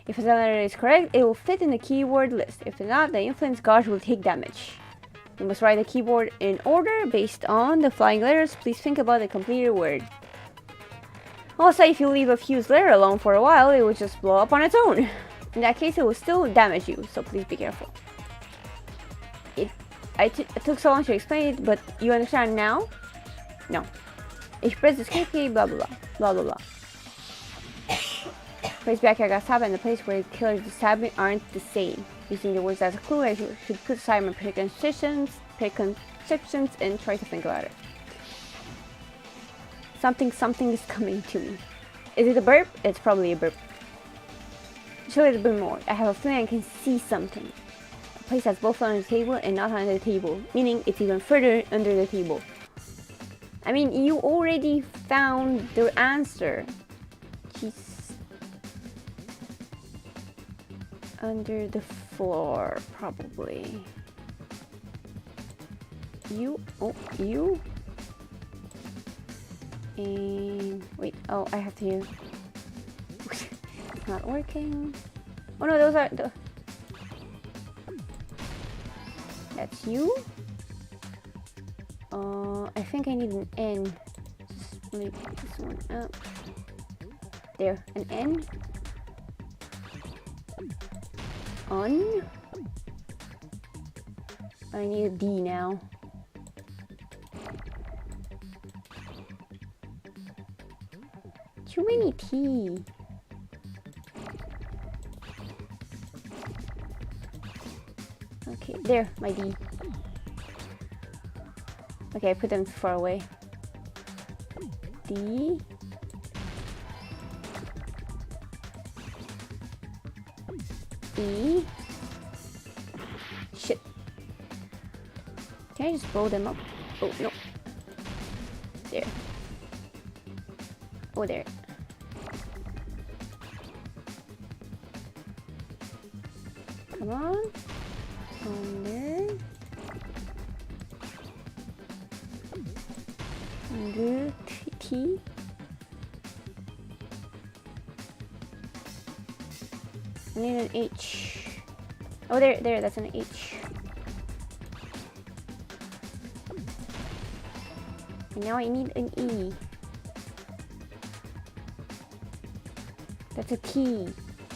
If the letter is correct, it will fit in the keyword list. If not, the influence gauge will take damage. You must write the keyboard in order based on the flying letters. Please think about the completed word. Also, if you leave a fused letter alone for a while, it will just blow up on its own. In that case, it will still damage you, so please be careful. It took so long to explain it, but you understand now? No. If you press the escape key, blah blah blah, blah blah blah. Place backyard tab and the place where the killers is stabbing aren't the same. Using the words as a clue, I should put aside my preconceptions, and try to think about it. Something is coming to me. Is it a burp? It's probably a burp. Show it a bit more. I have a feeling I can see something. A place that's both on the table and not under the table, meaning it's even further under the table. I mean, you already found the answer. Jeez. Under the floor, probably. You? And wait, oh, I have to. It's not working. Oh no, those are the. That's you. I think I need an N. Just let me pick this one up. There, an N. On. I need a D now. Too many T. Okay, there, my D. Okay, I put them far away. D. E. Shit. Can I just blow them up? Oh, no. There. Oh, there. Come on. On there. Good. T. I need an H. Oh, there, that's an H. And now I need an E. That's a T.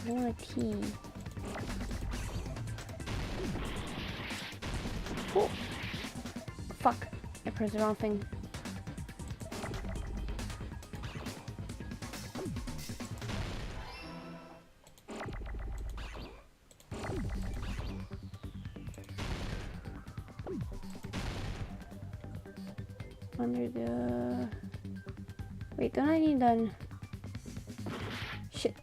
I don't want a T. Oh. Fuck. I pressed the wrong thing. Under the... Wait, don't I need an... Shit.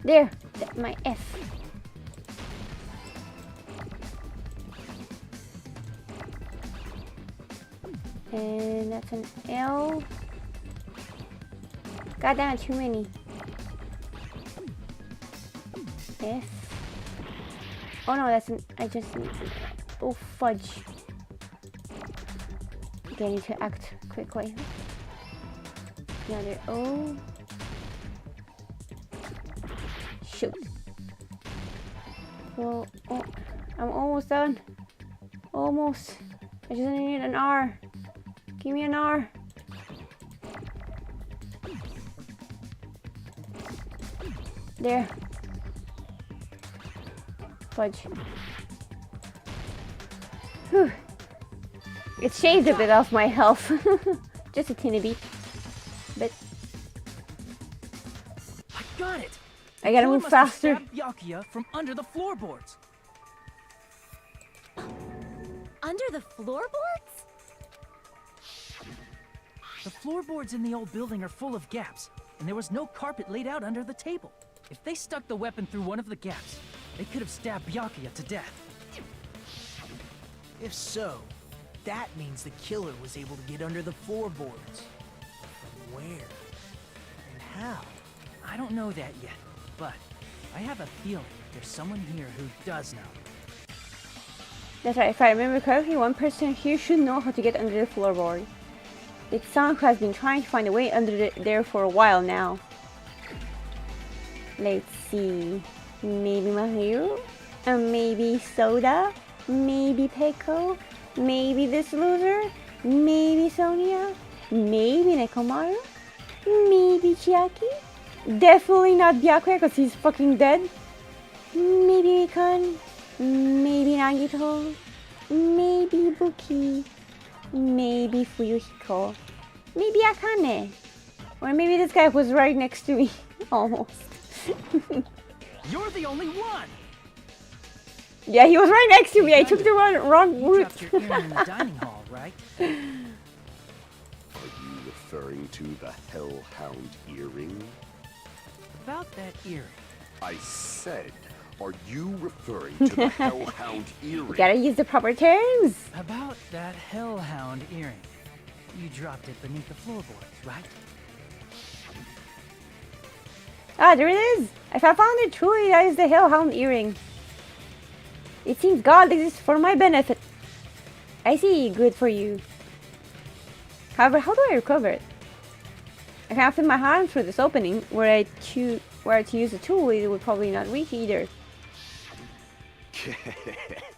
There! My F. And that's an L. God damn it, too many. F. Oh no, that's an... I just need to... Oh, fudge. Okay, I need to act quickly. Another O. Shoot. Well, oh, I'm almost done. Almost. I just need an R. Give me an R. There. Fudge. Whew. It shaved a bit off my health. Just a teeny bit. But I got it. I gotta move faster. Byakuya from under the floorboards. Under the floorboards? The floorboards in the old building are full of gaps, and there was no carpet laid out under the table. If they stuck the weapon through one of the gaps, they could have stabbed Byakuya to death. If so, that means the killer was able to get under the floorboards. From where? And how? I don't know that yet, but I have a feeling there's someone here who does know. That's right, if I remember correctly, one person here should know how to get under the floorboard. It's someone who has been trying to find a way under there for a while now. Let's see. Maybe Mahiru? Maybe Soda? Maybe Peko? Maybe this loser? Maybe Sonia? Maybe Nekomaru? Maybe Chiaki? Definitely not Byakuya because he's fucking dead. Maybe Rikan? Maybe Nagito? Maybe Buki? Maybe Fuyuhiko? Maybe Akane? Or maybe this guy was right next to me. Almost. You're the only one! Yeah, he was right next to me. I took the wrong You route. dropped your earring in the dining hall, right? Are you referring to the Hellhound earring? About that earring. I said, are you referring to the Hellhound earring? You gotta use the proper terms. About that Hellhound earring. You dropped it beneath the floorboards, right? Ah, there it is. If I found it truly, that is the Hellhound earring. It seems God exists for my benefit. I see, good for you. However, how do I recover it? I can't fit my hand through this opening. Were I to use the tool, it would probably not reach either.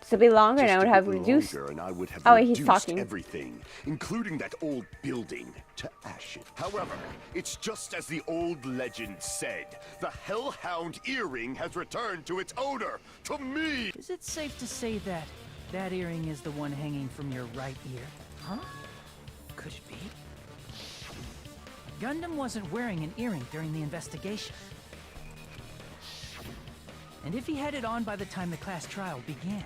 It's a bit longer and I would have reduced... And I would have oh, he's reduced talking. everything, including that old building, to ashes. However, it's just as the old legend said. The Hellhound earring has returned to its owner, to me! Is it safe to say that that earring is the one hanging from your right ear? Huh? Could it be? Gundam wasn't wearing an earring during the investigation. And if he had it on by the time the class trial began,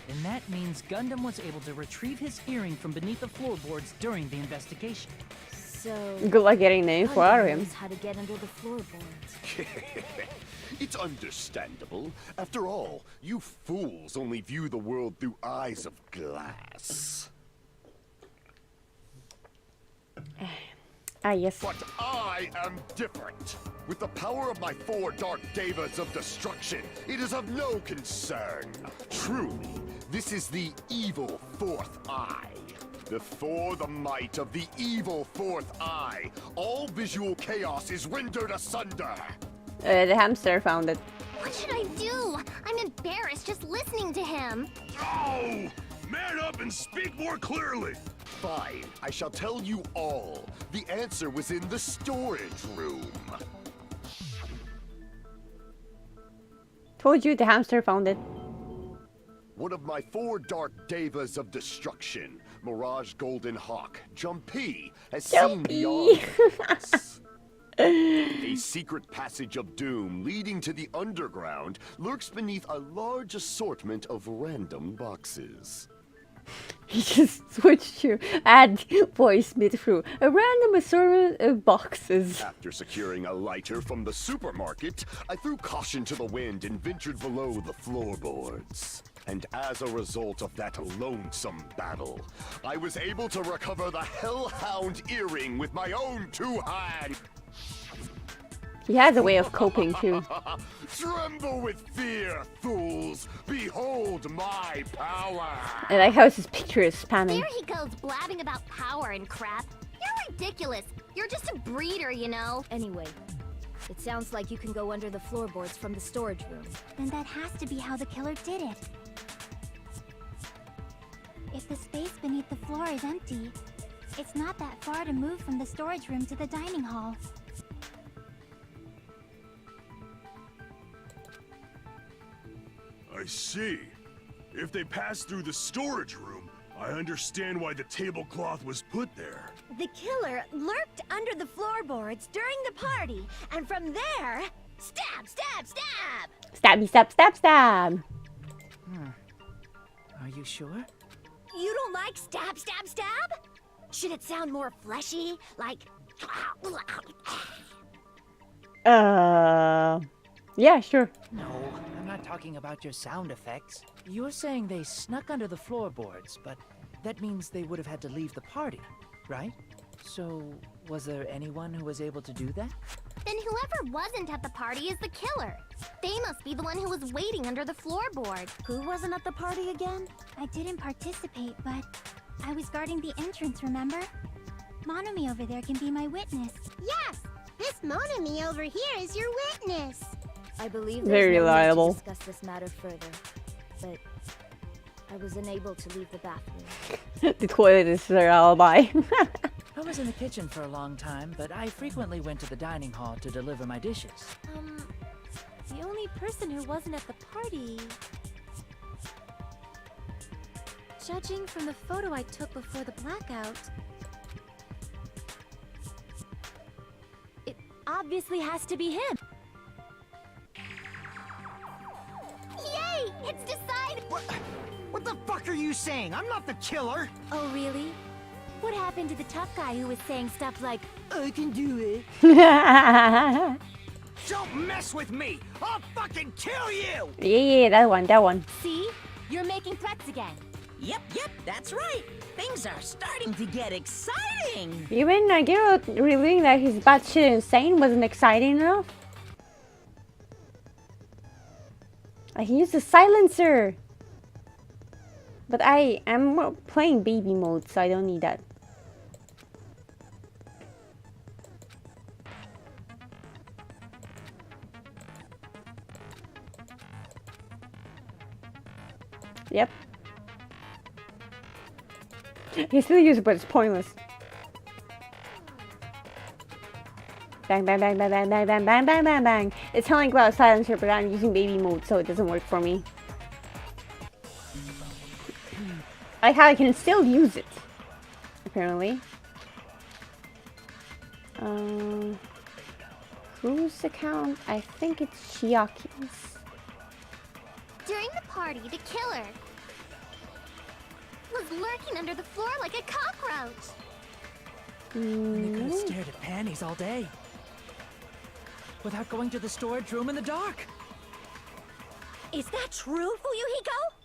then that means Gundam was able to retrieve his earring from beneath the floorboards during the investigation. So... Good luck getting the info out of him. knows how to get under the floorboards. It's understandable. After all, you fools only view the world through eyes of glass. Ah, yes. But I am different. With the power of my 4 Dark Devas of Destruction, it is of no concern. Truly, this is the evil 4th eye. Before the might of the evil 4th eye, all visual chaos is rendered asunder. The hamster found it. What should I do? I'm embarrassed just listening to him. Oh! Man up and speak more clearly! Fine, I shall tell you all. The answer was in the storage room. Told you the hamster found it. One of my 4 Dark Devas of Destruction, Mirage Golden Hawk, Jumpy, has seen beyond this. A secret passage of doom leading to the underground lurks beneath a large assortment of random boxes. He just switched to add voice mid through a random assortment of boxes. After securing a lighter from the supermarket, I threw caution to the wind and ventured below the floorboards. And as a result of that lonesome battle, I was able to recover the Hellhound earring with my own 2 hands. He has a way of coping too. Tremble with fear, fools! Behold my power! I like how his picture is spamming. There he goes blabbing about power and crap. You're ridiculous. You're just a breeder, you know. Anyway, it sounds like you can go under the floorboards from the storage room. Then that has to be how the killer did it. If the space beneath the floor is empty, it's not that far to move from the storage room to the dining hall. see. If they passed through the storage room, I understand why the tablecloth was put there. The killer lurked under the floorboards during the party, and from there, stab, stab, stab! Stabby, stab, stab, stab. Are you sure? You don't like stab, stab, stab? Should it sound more fleshy, like... Yeah, sure. No, I'm not talking about your sound effects. You're saying they snuck under the floorboards, but that means they would have had to leave the party, right? So, was there anyone who was able to do that? Then whoever wasn't at the party is the killer. They must be the one who was waiting under the floorboard. Who wasn't at the party again? I didn't participate, but I was guarding the entrance, remember? Monomi over there can be my witness. Yes! This Monomi over here is your witness! I believe Very there's no need reliable. to discuss this matter further, but I was unable to leave the bathroom. The toilet is their alibi. I was in the kitchen for a long time, but I frequently went to the dining hall to deliver my dishes. The only person who wasn't at the party... Judging from the photo I took before the blackout... It obviously has to be him. Yay! It's decided! What the fuck are you saying? I'm not the killer! Oh, really? What happened to the tough guy who was saying stuff like, I can do it. Don't mess with me! I'll fucking kill you! Yeah, that one. see? You're making threats again. Yep, that's right. Things are starting to get exciting. Even Nagiro revealing that he's batshit insane wasn't exciting enough. He used a silencer. But I am playing baby mode, so I don't need that. Yep. He still uses it, but it's pointless. Bang, bang, bang, bang, bang, bang, bang, bang, bang, bang, bang. It's telling about silencer, but I'm using baby mode, so it doesn't work for me. I can still use it, apparently. Whose account? I think it's Chiaki's. During the party, the killer was lurking under the floor like a cockroach. And they could have stared at panties all day. Without going to the storage room in the dark. Is that true, Fuyuhiko?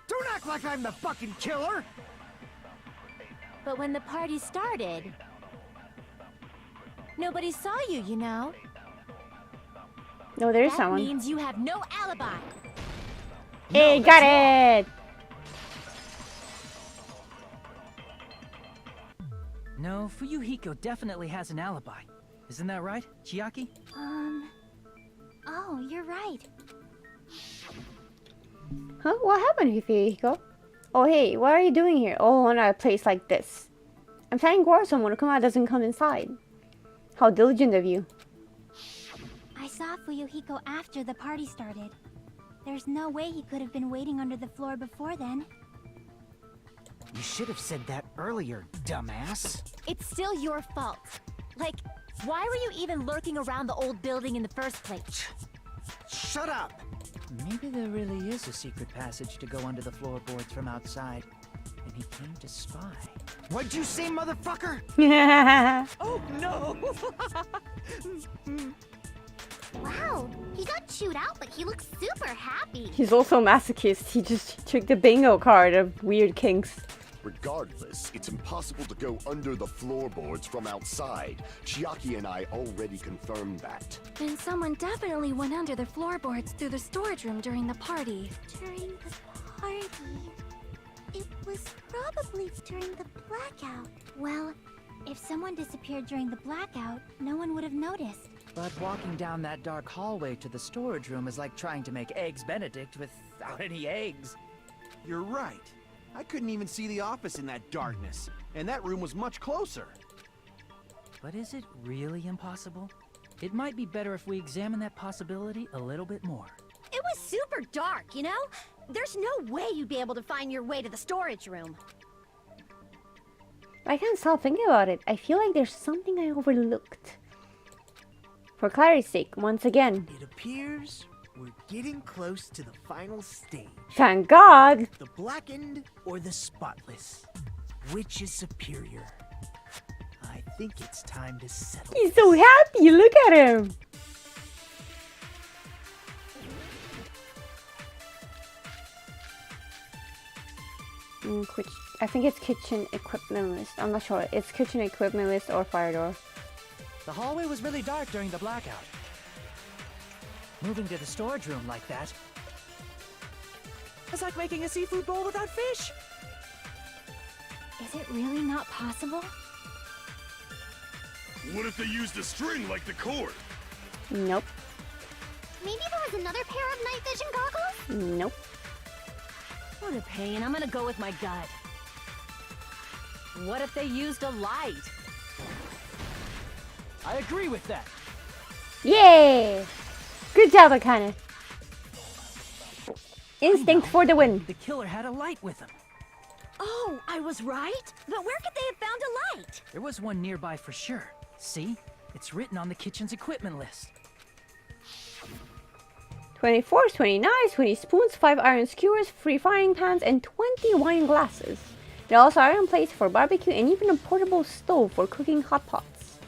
Don't act like I'm the fucking killer! But when the party started, nobody saw you, you know? No, there's That someone. means you have no alibi. Hey, got it! No, Fuyuhiko definitely has an alibi. Isn't that right, Chiaki? Oh, you're right. Huh? What happened, Fuyuhiko? Oh, hey, what are you doing here? Oh, in a place like this. I'm planning for someone to come out doesn't come inside. How diligent of you. I saw Fuyuhiko after the party started. There's no way he could have been waiting under the floor before then. You should have said that earlier, dumbass. It's still your fault. Like, why were you even lurking around the old building in the first place? Shut up! Maybe there really is a secret passage to go under the floorboards from outside, and he came to spy. What'd you say, motherfucker? Oh no! Wow, he got chewed out, but he looks super happy. He's also a masochist. He just took the bingo card of weird kinks. Regardless, it's impossible to go under the floorboards from outside. Chiaki and I already confirmed that. Then someone definitely went under the floorboards through the storage room during the party. During the party. It was probably during the blackout. Well, if someone disappeared during the blackout, no one would have noticed. But walking down that dark hallway to the storage room is like trying to make Eggs Benedict without any eggs. You're right. I couldn't even see the office in that darkness, and that room was much closer. But is it really impossible? It might be better if we examine that possibility a little bit more. It was super dark, you know? There's no way you'd be able to find your way to the storage room. I can't stop thinking about it. I feel like there's something I overlooked. For clarity's sake, once again. It appears we're getting close to the final stage. Thank God! The blackened or the spotless? Which is superior? I think it's time to settle. He's so happy! Look at him! I think it's kitchen equipment list. I'm not sure. It's kitchen equipment list or fire door. The hallway was really dark during the blackout. Moving to the storage room like that. It's like making a seafood bowl without fish. Is it really not possible? What if they used a string like the cord? Nope. Maybe there was another pair of night vision goggles? Nope. What a pain. I'm gonna go with my gut. What if they used a light? I agree with that. Yay! Good job, Akane. Instinct for the win. The killer had a light with him. Oh, I was right? But where could they have found a light? There was one nearby for sure. See? It's written on the kitchen's equipment list. 20 forks, 20 knives, 20 spoons, 5 iron skewers, 3 frying pans, and 20 wine glasses. There are also iron plates for barbecue and even a portable stove for cooking hot pots.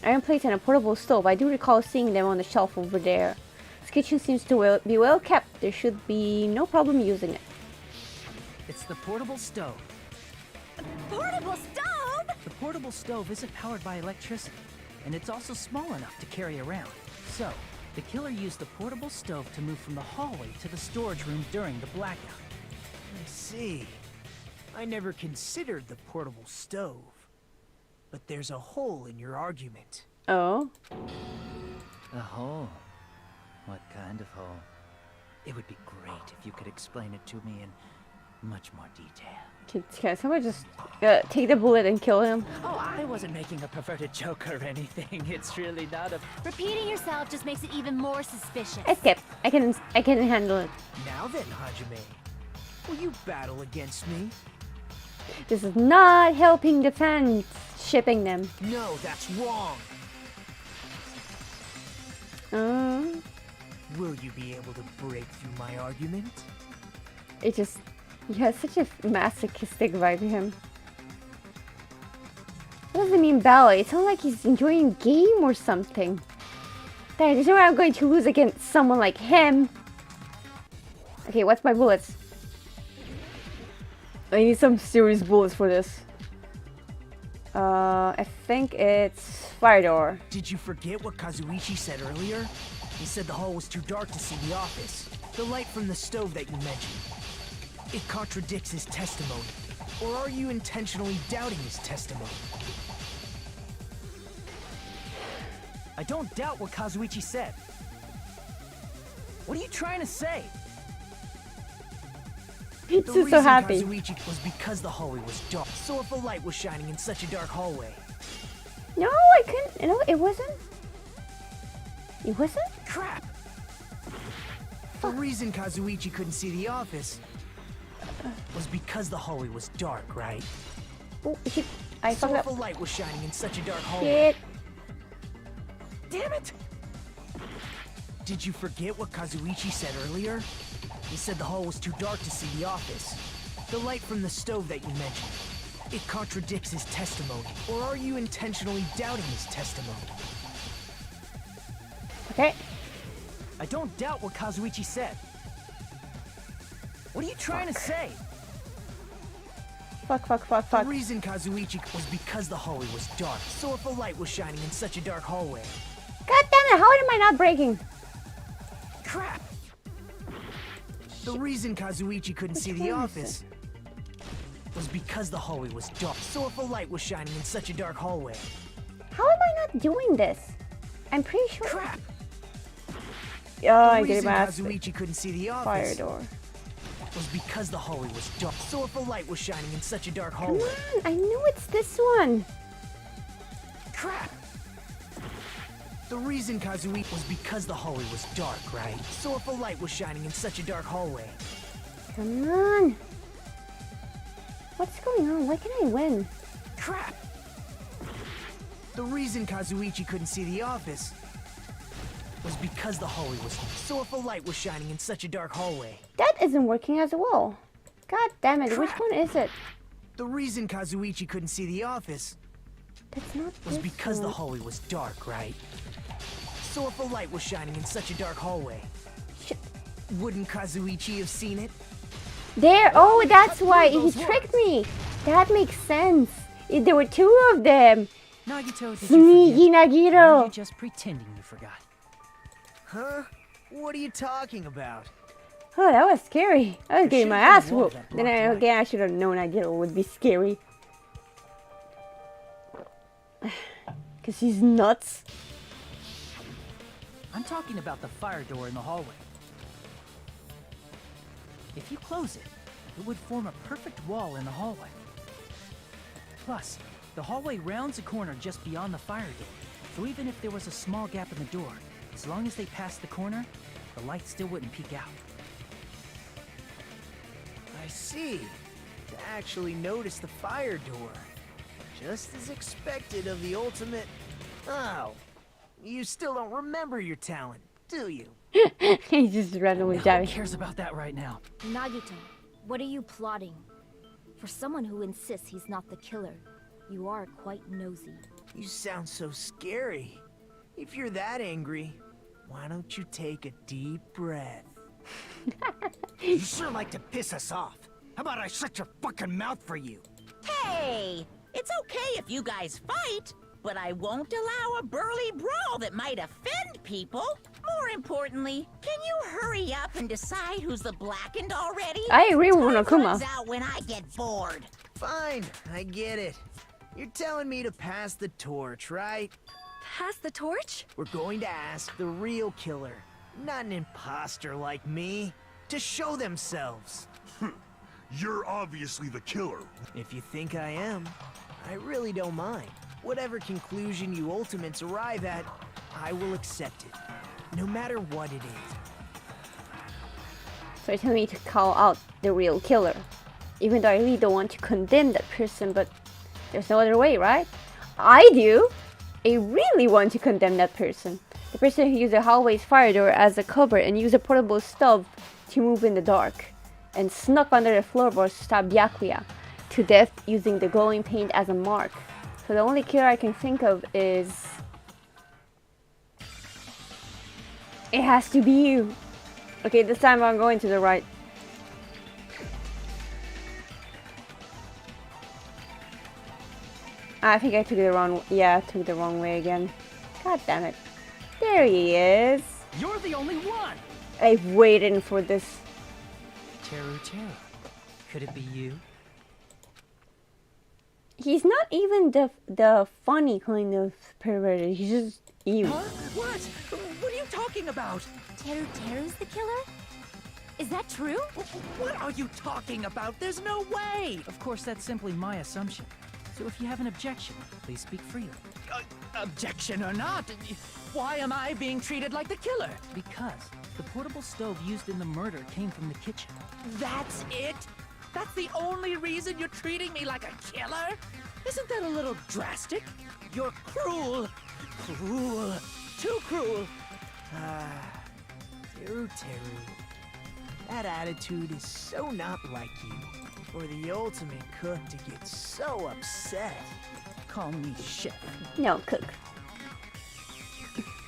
Iron plates and a portable stove. I do recall seeing them on the shelf over there. This kitchen seems to be well kept. There should be no problem using it. It's the portable stove. Portable stove? The portable stove isn't powered by electricity, and it's also small enough to carry around. So, the killer used the portable stove to move from the hallway to the storage room during the blackout. I see. I never considered the portable stove. But there's a hole in your argument. Oh? A hole? What kind of hole? It would be great if you could explain it to me in much more detail. Can someone just take the bullet and kill him? Oh, I wasn't making a perverted joke or anything. It's really not a... Repeating yourself just makes it even more suspicious. Escape. I can handle it. Now then, Hajime. Will you battle against me? This is not helping defend shipping them. No, that's wrong. Will you be able to break through my argument? It just... He has such a masochistic vibe to him. What does it mean ballet? It sounds like he's enjoying a game or something. Dang, there's no way I'm going to lose against someone like him. Okay, what's my bullets? I need some serious bullets for this. I think it's fire door. Did you forget what Kazuichi said earlier? He said the hall was too dark to see the office. The light from the stove that you mentioned. It contradicts his testimony. Or are you intentionally doubting his testimony? I don't doubt what Kazuichi said. What are you trying to say? He's The just so reason happy. Kazuichi was because the hallway was dark. So if a light was shining in such a dark hallway... No, I couldn't. No, it wasn't. It wasn't? Crap! The reason Kazuichi couldn't see the office was because the hallway was dark, right? Oh, shit. I So fucked if up. a light was shining in such a dark hallway... Shit. Damn it! Did you forget what Kazuichi said earlier? He said the hall was too dark to see the office. The light from the stove that you mentioned. It contradicts his testimony. Or are you intentionally doubting his testimony? Okay. I don't doubt what Kazuichi said. What are you trying to say? Fuck. The reason Kazuichi was because the hallway was dark. So if a light was shining in such a dark hallway... God damn it, how am I not breaking? Crap! The reason Kazuichi couldn't see the one is office was because the hallway was dark. So if a light was shining in such a dark hallway... How am I not doing this? I'm pretty sure. Crap! Yeah, The I get it, reason mask. Kazuichi couldn't see the Fire office door. was because the hallway was dark. So if a light was shining in such a dark Come hallway... on, I knew it's this one. Crap! The reason Kazuichi was because the hallway was dark, right? So if a light was shining in such a dark hallway. Come on. What's going on? Why can't I win? Crap! The reason Kazuichi couldn't see the office was because the hallway was... So if a light was shining in such a dark hallway. That isn't working as well. God damn it, which one is it? The reason Kazuichi couldn't see the office That's not was this because the one. hallway was dark, right? So if a light was shining in such a dark hallway, wouldn't Kazuichi have seen it? There! Oh, that's why he tricked me! That makes sense. There were two of them. Nagito, did Sneaky you forget? Or Nagito. are you just pretending you forgot? Huh? What are you talking about? Oh, that was scary. I was getting my ass whooped. Then blocked I should have known Nagito would be scary. Cause he's nuts. I'm talking about the fire door in the hallway. If you close it, it would form a perfect wall in the hallway. Plus, the hallway rounds a corner just beyond the fire door, so even if there was a small gap in the door, as long as they passed the corner, the light still wouldn't peek out. I see. To actually notice the fire door. Just as expected of the ultimate... Oh. You still don't remember your talent, do you? He just randomly Who diving. cares about that right now? Nagito, what are you plotting? For someone who insists he's not the killer, you are quite nosy. You sound so scary. If you're that angry, why don't you take a deep breath? You sure like to piss us off. How about I shut your fucking mouth for you? Hey, it's okay if you guys fight, but I won't allow a burly brawl that might offend people. More importantly, can you hurry up and decide who's the blackened already? I agree with Time Monokuma. runs out when I get bored. Fine, I get it. You're telling me to pass the torch, right? Pass the torch? We're going to ask the real killer, not an imposter like me, to show themselves. You're obviously the killer. If you think I am, I really don't mind. Whatever conclusion you ultimates arrive at, I will accept it, no matter what it is. So you're telling me to call out the real killer. Even though I really don't want to condemn that person, but there's no other way, right? I do! I really want to condemn that person. The person who used the hallway's fire door as a cover and used a portable stove to move in the dark. And snuck under the floorboards to stab Byakuya to death using the glowing paint as a mark. So the only killer I can think of is... It has to be you. Okay, this time I'm going to the right. I think I took the wrong... Yeah, I took the wrong way again. God damn it. There he is. You're the only one! I've waited for this. Teru. Could it be you? He's not even the funny kind of perverted. He's just evil. Huh? What? What are you talking about? Teru's the killer? Is that true? What are you talking about? There's no way! Of course, that's simply my assumption. So if you have an objection, please speak freely. Objection or not, why am I being treated like the killer? Because the portable stove used in the murder came from the kitchen. That's it? That's the only reason you're treating me like a killer? Isn't that a little drastic? You're cruel. Cruel. Too cruel. Teru. That attitude is so not like you. For the ultimate cook to get so upset. Call me chef. No, cook.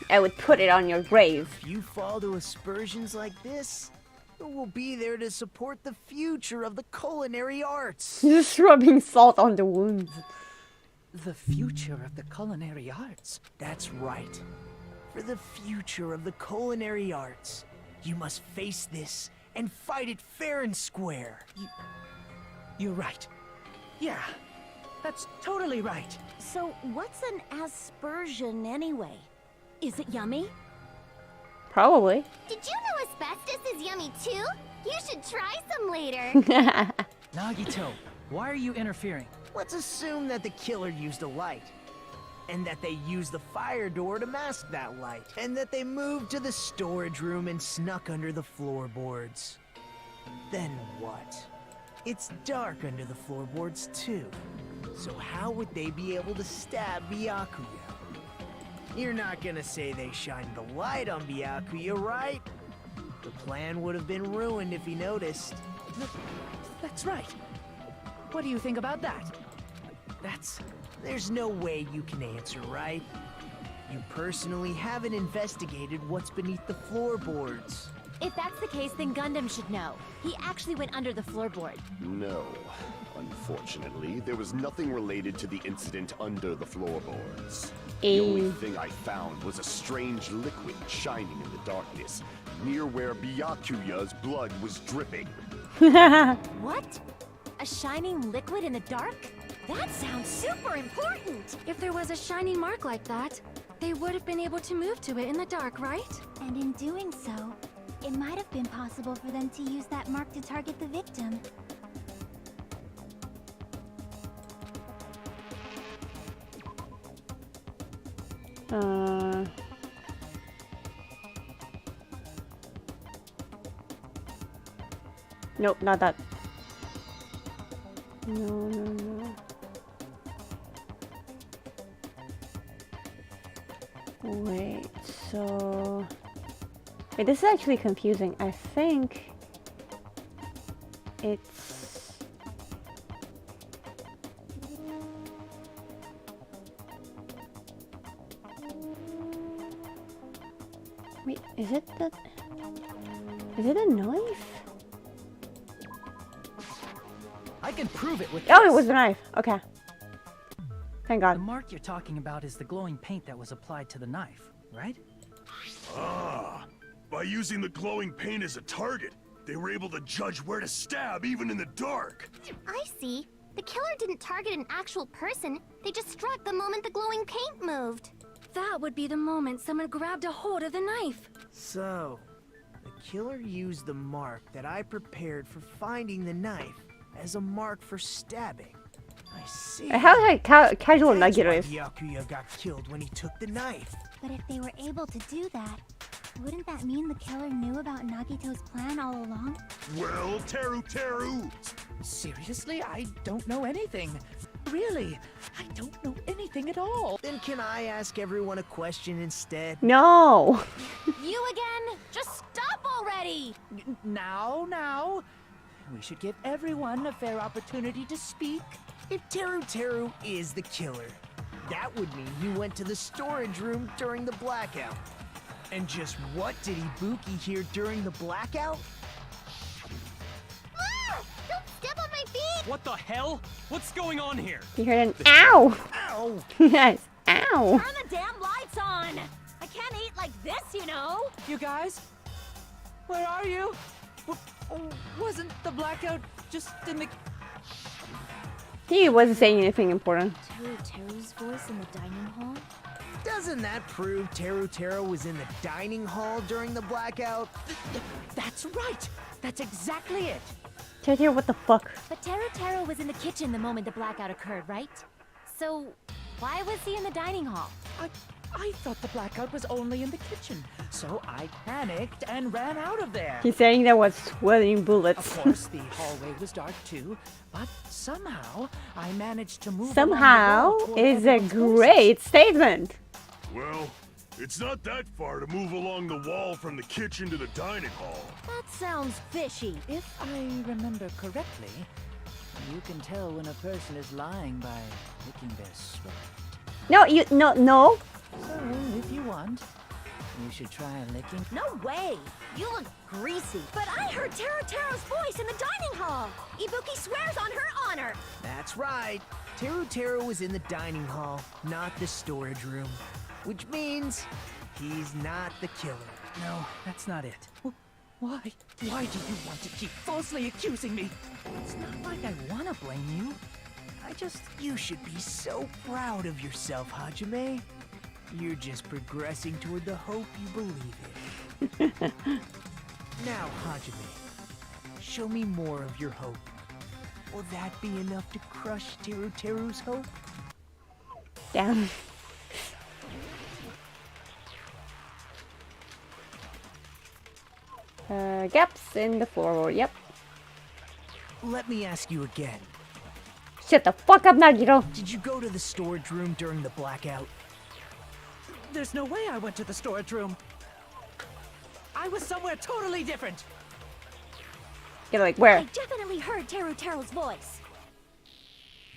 I would put it on your grave. If you fall to aspersions like this, who will be there to support the future of the culinary arts? Just rubbing salt on the wounds. The future of the culinary arts. That's right. For the future of the culinary arts, you must face this and fight it fair and square. You're right. Yeah, that's totally right. So what's an aspersion anyway? Is it yummy? Probably. Did you know asbestos is yummy too? You should try some later. Nagito, why are you interfering? Let's assume that the killer used a light. and that they used the fire door to mask that light, and that they moved to the storage room and snuck under the floorboards. Then what? It's dark under the floorboards too. So how would they be able to stab Byakuya? You're not gonna say they shined the light on Byakuya, right? The plan would have been ruined if he noticed. That's right. What do you think about that? There's no way you can answer, right? You personally haven't investigated what's beneath the floorboards. If that's the case, then Gundam should know. He actually went under the floorboard. No. Unfortunately, there was nothing related to the incident under the floorboards. The only thing I found was a strange liquid shining in the darkness, near where Byakuya's blood was dripping. What? A shining liquid in the dark? That sounds super important! If there was a shining mark like that, they would have been able to move to it in the dark, right? And in doing so, it might have been possible for them to use that mark to target the victim. Nope, not that. No. Wait, so... Wait, this is actually confusing. I think... It's... Wait, is it the... Is it a knife? I can prove it with Oh, this. it was a knife. Okay. Thank God. The mark you're talking about is the glowing paint that was applied to the knife, right? Ah, by using the glowing paint as a target, they were able to judge where to stab even in the dark. I see. The killer didn't target an actual person. They just struck the moment the glowing paint moved. That would be the moment someone grabbed a hold of the knife. So, the killer used the mark that I prepared for finding the knife as a mark for stabbing. I see. How casual That's Nagito why is. Byakuya got killed when he took the knife. But if they were able to do that, wouldn't that mean the killer knew about Nagito's plan all along? Well, Teru! Seriously? I don't know anything. Really, I don't know anything at all. Then can I ask everyone a question instead? No. You again? Just stop already! Now. We should give everyone a fair opportunity to speak. If Teru is the killer, that would mean he went to the storage room during the blackout. And just what did Ibuki hear during the blackout? Ah! Don't step on my feet! What the hell? What's going on here? You heard an ow. Ow! Yes, ow. Turn the damn lights on! I can't eat like this, you know? You guys? Where are you? Wasn't the just in the... He wasn't saying anything important. Teru's voice in the dining hall? Doesn't that prove Teru was in the dining hall during the blackout? That's right! That's exactly it! Teru, what the fuck? But Teru was in the kitchen the moment the blackout occurred, right? So, why was he in the dining hall? I thought the blackout was only in the kitchen, so I panicked and ran out of there. He's saying there was sweating bullets. Of course, the hallway was dark too, but somehow I managed to move. Somehow along the wall toward is a everyone's great statement. Well, it's not that far to move along the wall from the kitchen to the dining hall. That sounds fishy. If I remember correctly, you can tell when a person is lying by licking their sweat. No. So, if you want, you should try licking. No way! You look greasy. But I heard Teru's voice in the dining hall. Ibuki swears on her honor. That's right. Teru was in the dining hall, not the storage room. Which means he's not the killer. No, that's not it. Why? Why do you want to keep falsely accusing me? It's not like I want to blame you. You should be so proud of yourself, Hajime. You're just progressing toward the hope you believe in. Now, Hajime, show me more of your hope. Will that be enough to crush Teru's hope? Damn. Gaps in the floorboard. Yep. Let me ask you again. Shut the fuck up, Nagito. Did you go to the storage room during the blackout? There's no way I went to the storage room. I was somewhere totally different. You're like, where? I definitely heard Teru's voice.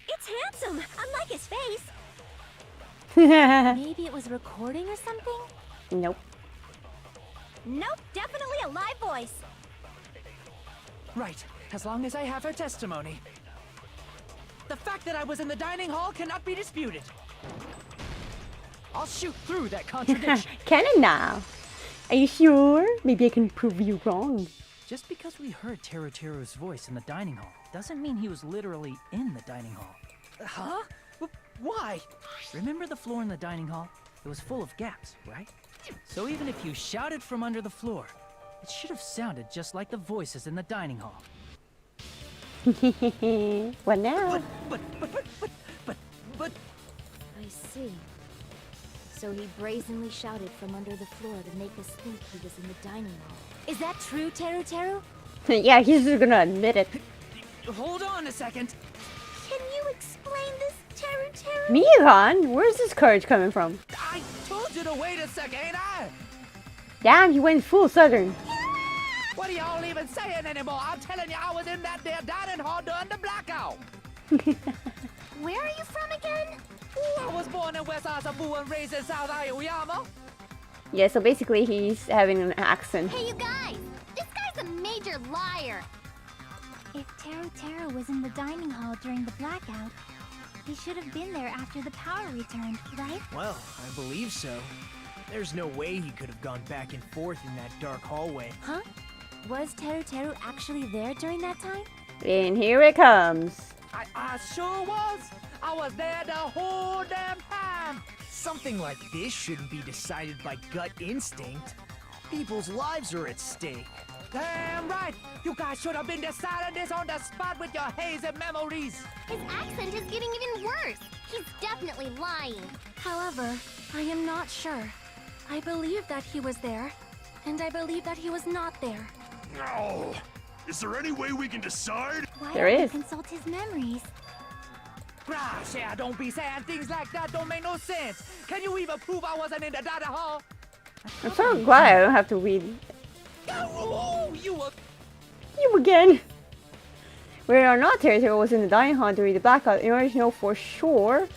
It's handsome, unlike his face. Maybe it was recording or something? Nope. Nope, definitely a live voice. Right, as long as I have her testimony. The fact that I was in the dining hall cannot be disputed. I'll shoot through that contradiction. Can it now? Are you sure? Maybe I can prove you wrong. Just because we heard Teru's voice in the dining hall doesn't mean he was literally in the dining hall. Huh? Why? Remember the floor in the dining hall? It was full of gaps, right? So even if you shouted from under the floor, it should have sounded just like the voices in the dining hall. What now? But... I see. So he brazenly shouted from under the floor to make us think he was in the dining hall. Is that true, Teru? Yeah, he's just gonna admit it. Hold on a second. Can you explain this, Teru? Miran? Where's this courage coming from? I told you to wait a second, ain't I? Damn, you went full southern. What are y'all even saying anymore? I'm telling you, I was in that there dining hall during the blackout. Where are you from again? I was born in West Asabu and raised in South Aoyama. Yeah, so basically he's having an accent. Hey, you guys! This guy's a major liar! If Teru was in the dining hall during the blackout, he should have been there after the power returned, right? Well, I believe so. There's no way he could have gone back and forth in that dark hallway. Huh? Was Teru actually there during that time? And here it comes. I sure was. I was there the whole damn time. Something like this shouldn't be decided by gut instinct. People's lives are at stake. Damn right. You guys should have been deciding this on the spot with your hazy memories. His accent is getting even worse. He's definitely lying. However, I am not sure. I believe that he was there, and I believe that he was not there. No! Is there any way we can decide? Why There don't is. we consult his memories? Gosh, yeah, don't be saying things like that. Don't make no sense. Can you even prove I wasn't in the dining hall? I'm so glad I don't have to read Oh, you again. Whether or not Teru was in the dining hall during the blackout, in order to know for sure,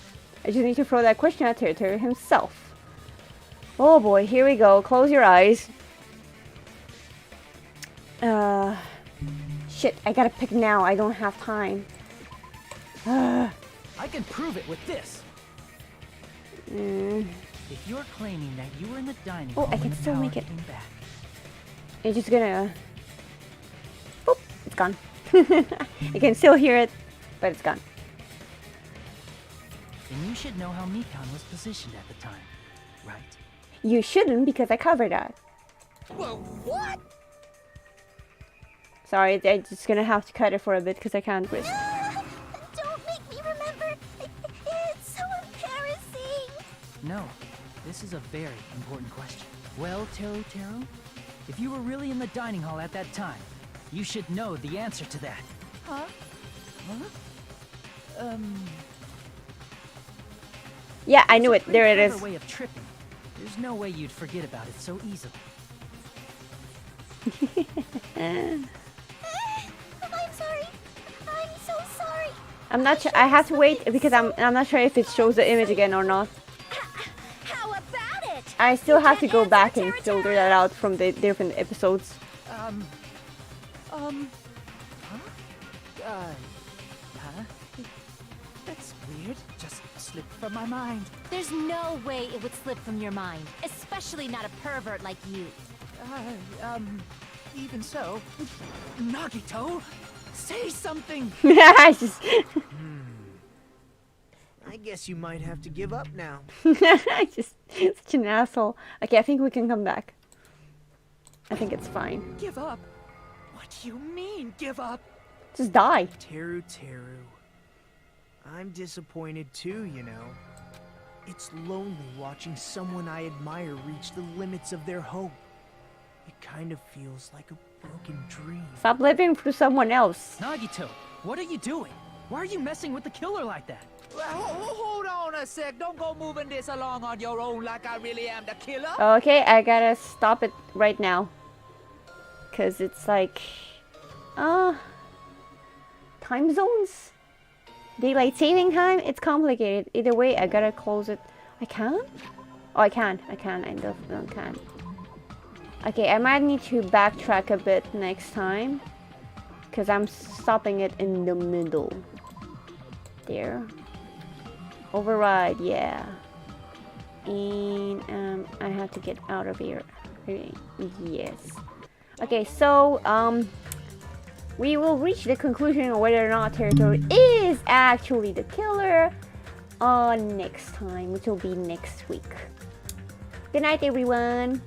I just need to throw that question at Teru himself. Oh boy, here we go. Close your eyes. Shit, I gotta pick now. I don't have time. I can prove it with this. If you're claiming that you were in the dining hall I can when the still power make it. came back, It's just gonna... Boop, it's gone. You can still hear it, but it's gone. then you should know how Mikan was positioned at the time, right? You shouldn't, because I covered that. Well, what? Sorry, I'm just gonna have to cut it for a bit, because I can't risk. Don't make me remember. It's so embarrassing. No, this is a very important question. Well, Teru, if you were really in the dining hall at that time, you should know the answer to that. Huh? Yeah, I knew it. It's a pretty There it clever is. way of tripping. There's no way you'd forget about it so easily. I'm sorry. I'm so sorry. I'm not sure. I have to wait because I'm not sure if it shows the image again or not. How about it? I still have to go back and filter that out from the different episodes. Huh? That's weird. Just slipped from my mind. There's no way it would slip from your mind, especially not a pervert like you. Even so, Nagito, say something. I just... I guess you might have to give up now. I just... Such an asshole. Okay, I think we can come back. I think it's fine. Give up? What do you mean, give up? Just die. Teru. I'm disappointed too, you know. It's lonely watching someone I admire reach the limits of their hope. It kind of feels like a broken dream. Stop living through someone else. Nagito, what are you doing? Why are you messing with the killer like that? Well, hold on a sec. Don't go moving this along on your own like I really am the killer. Okay, I gotta stop it right now. Cause it's like... time zones? Daylight saving time? It's complicated. Either way, I gotta close it. I can? Oh, I can. I definitely can. Okay, I might need to backtrack a bit next time. Because I'm stopping it in the middle. There. Override, yeah. And I have to get out of here. Okay, yes. Okay, so we will reach the conclusion of whether or not Territory is actually the killer next time, which will be next week. Good night, everyone.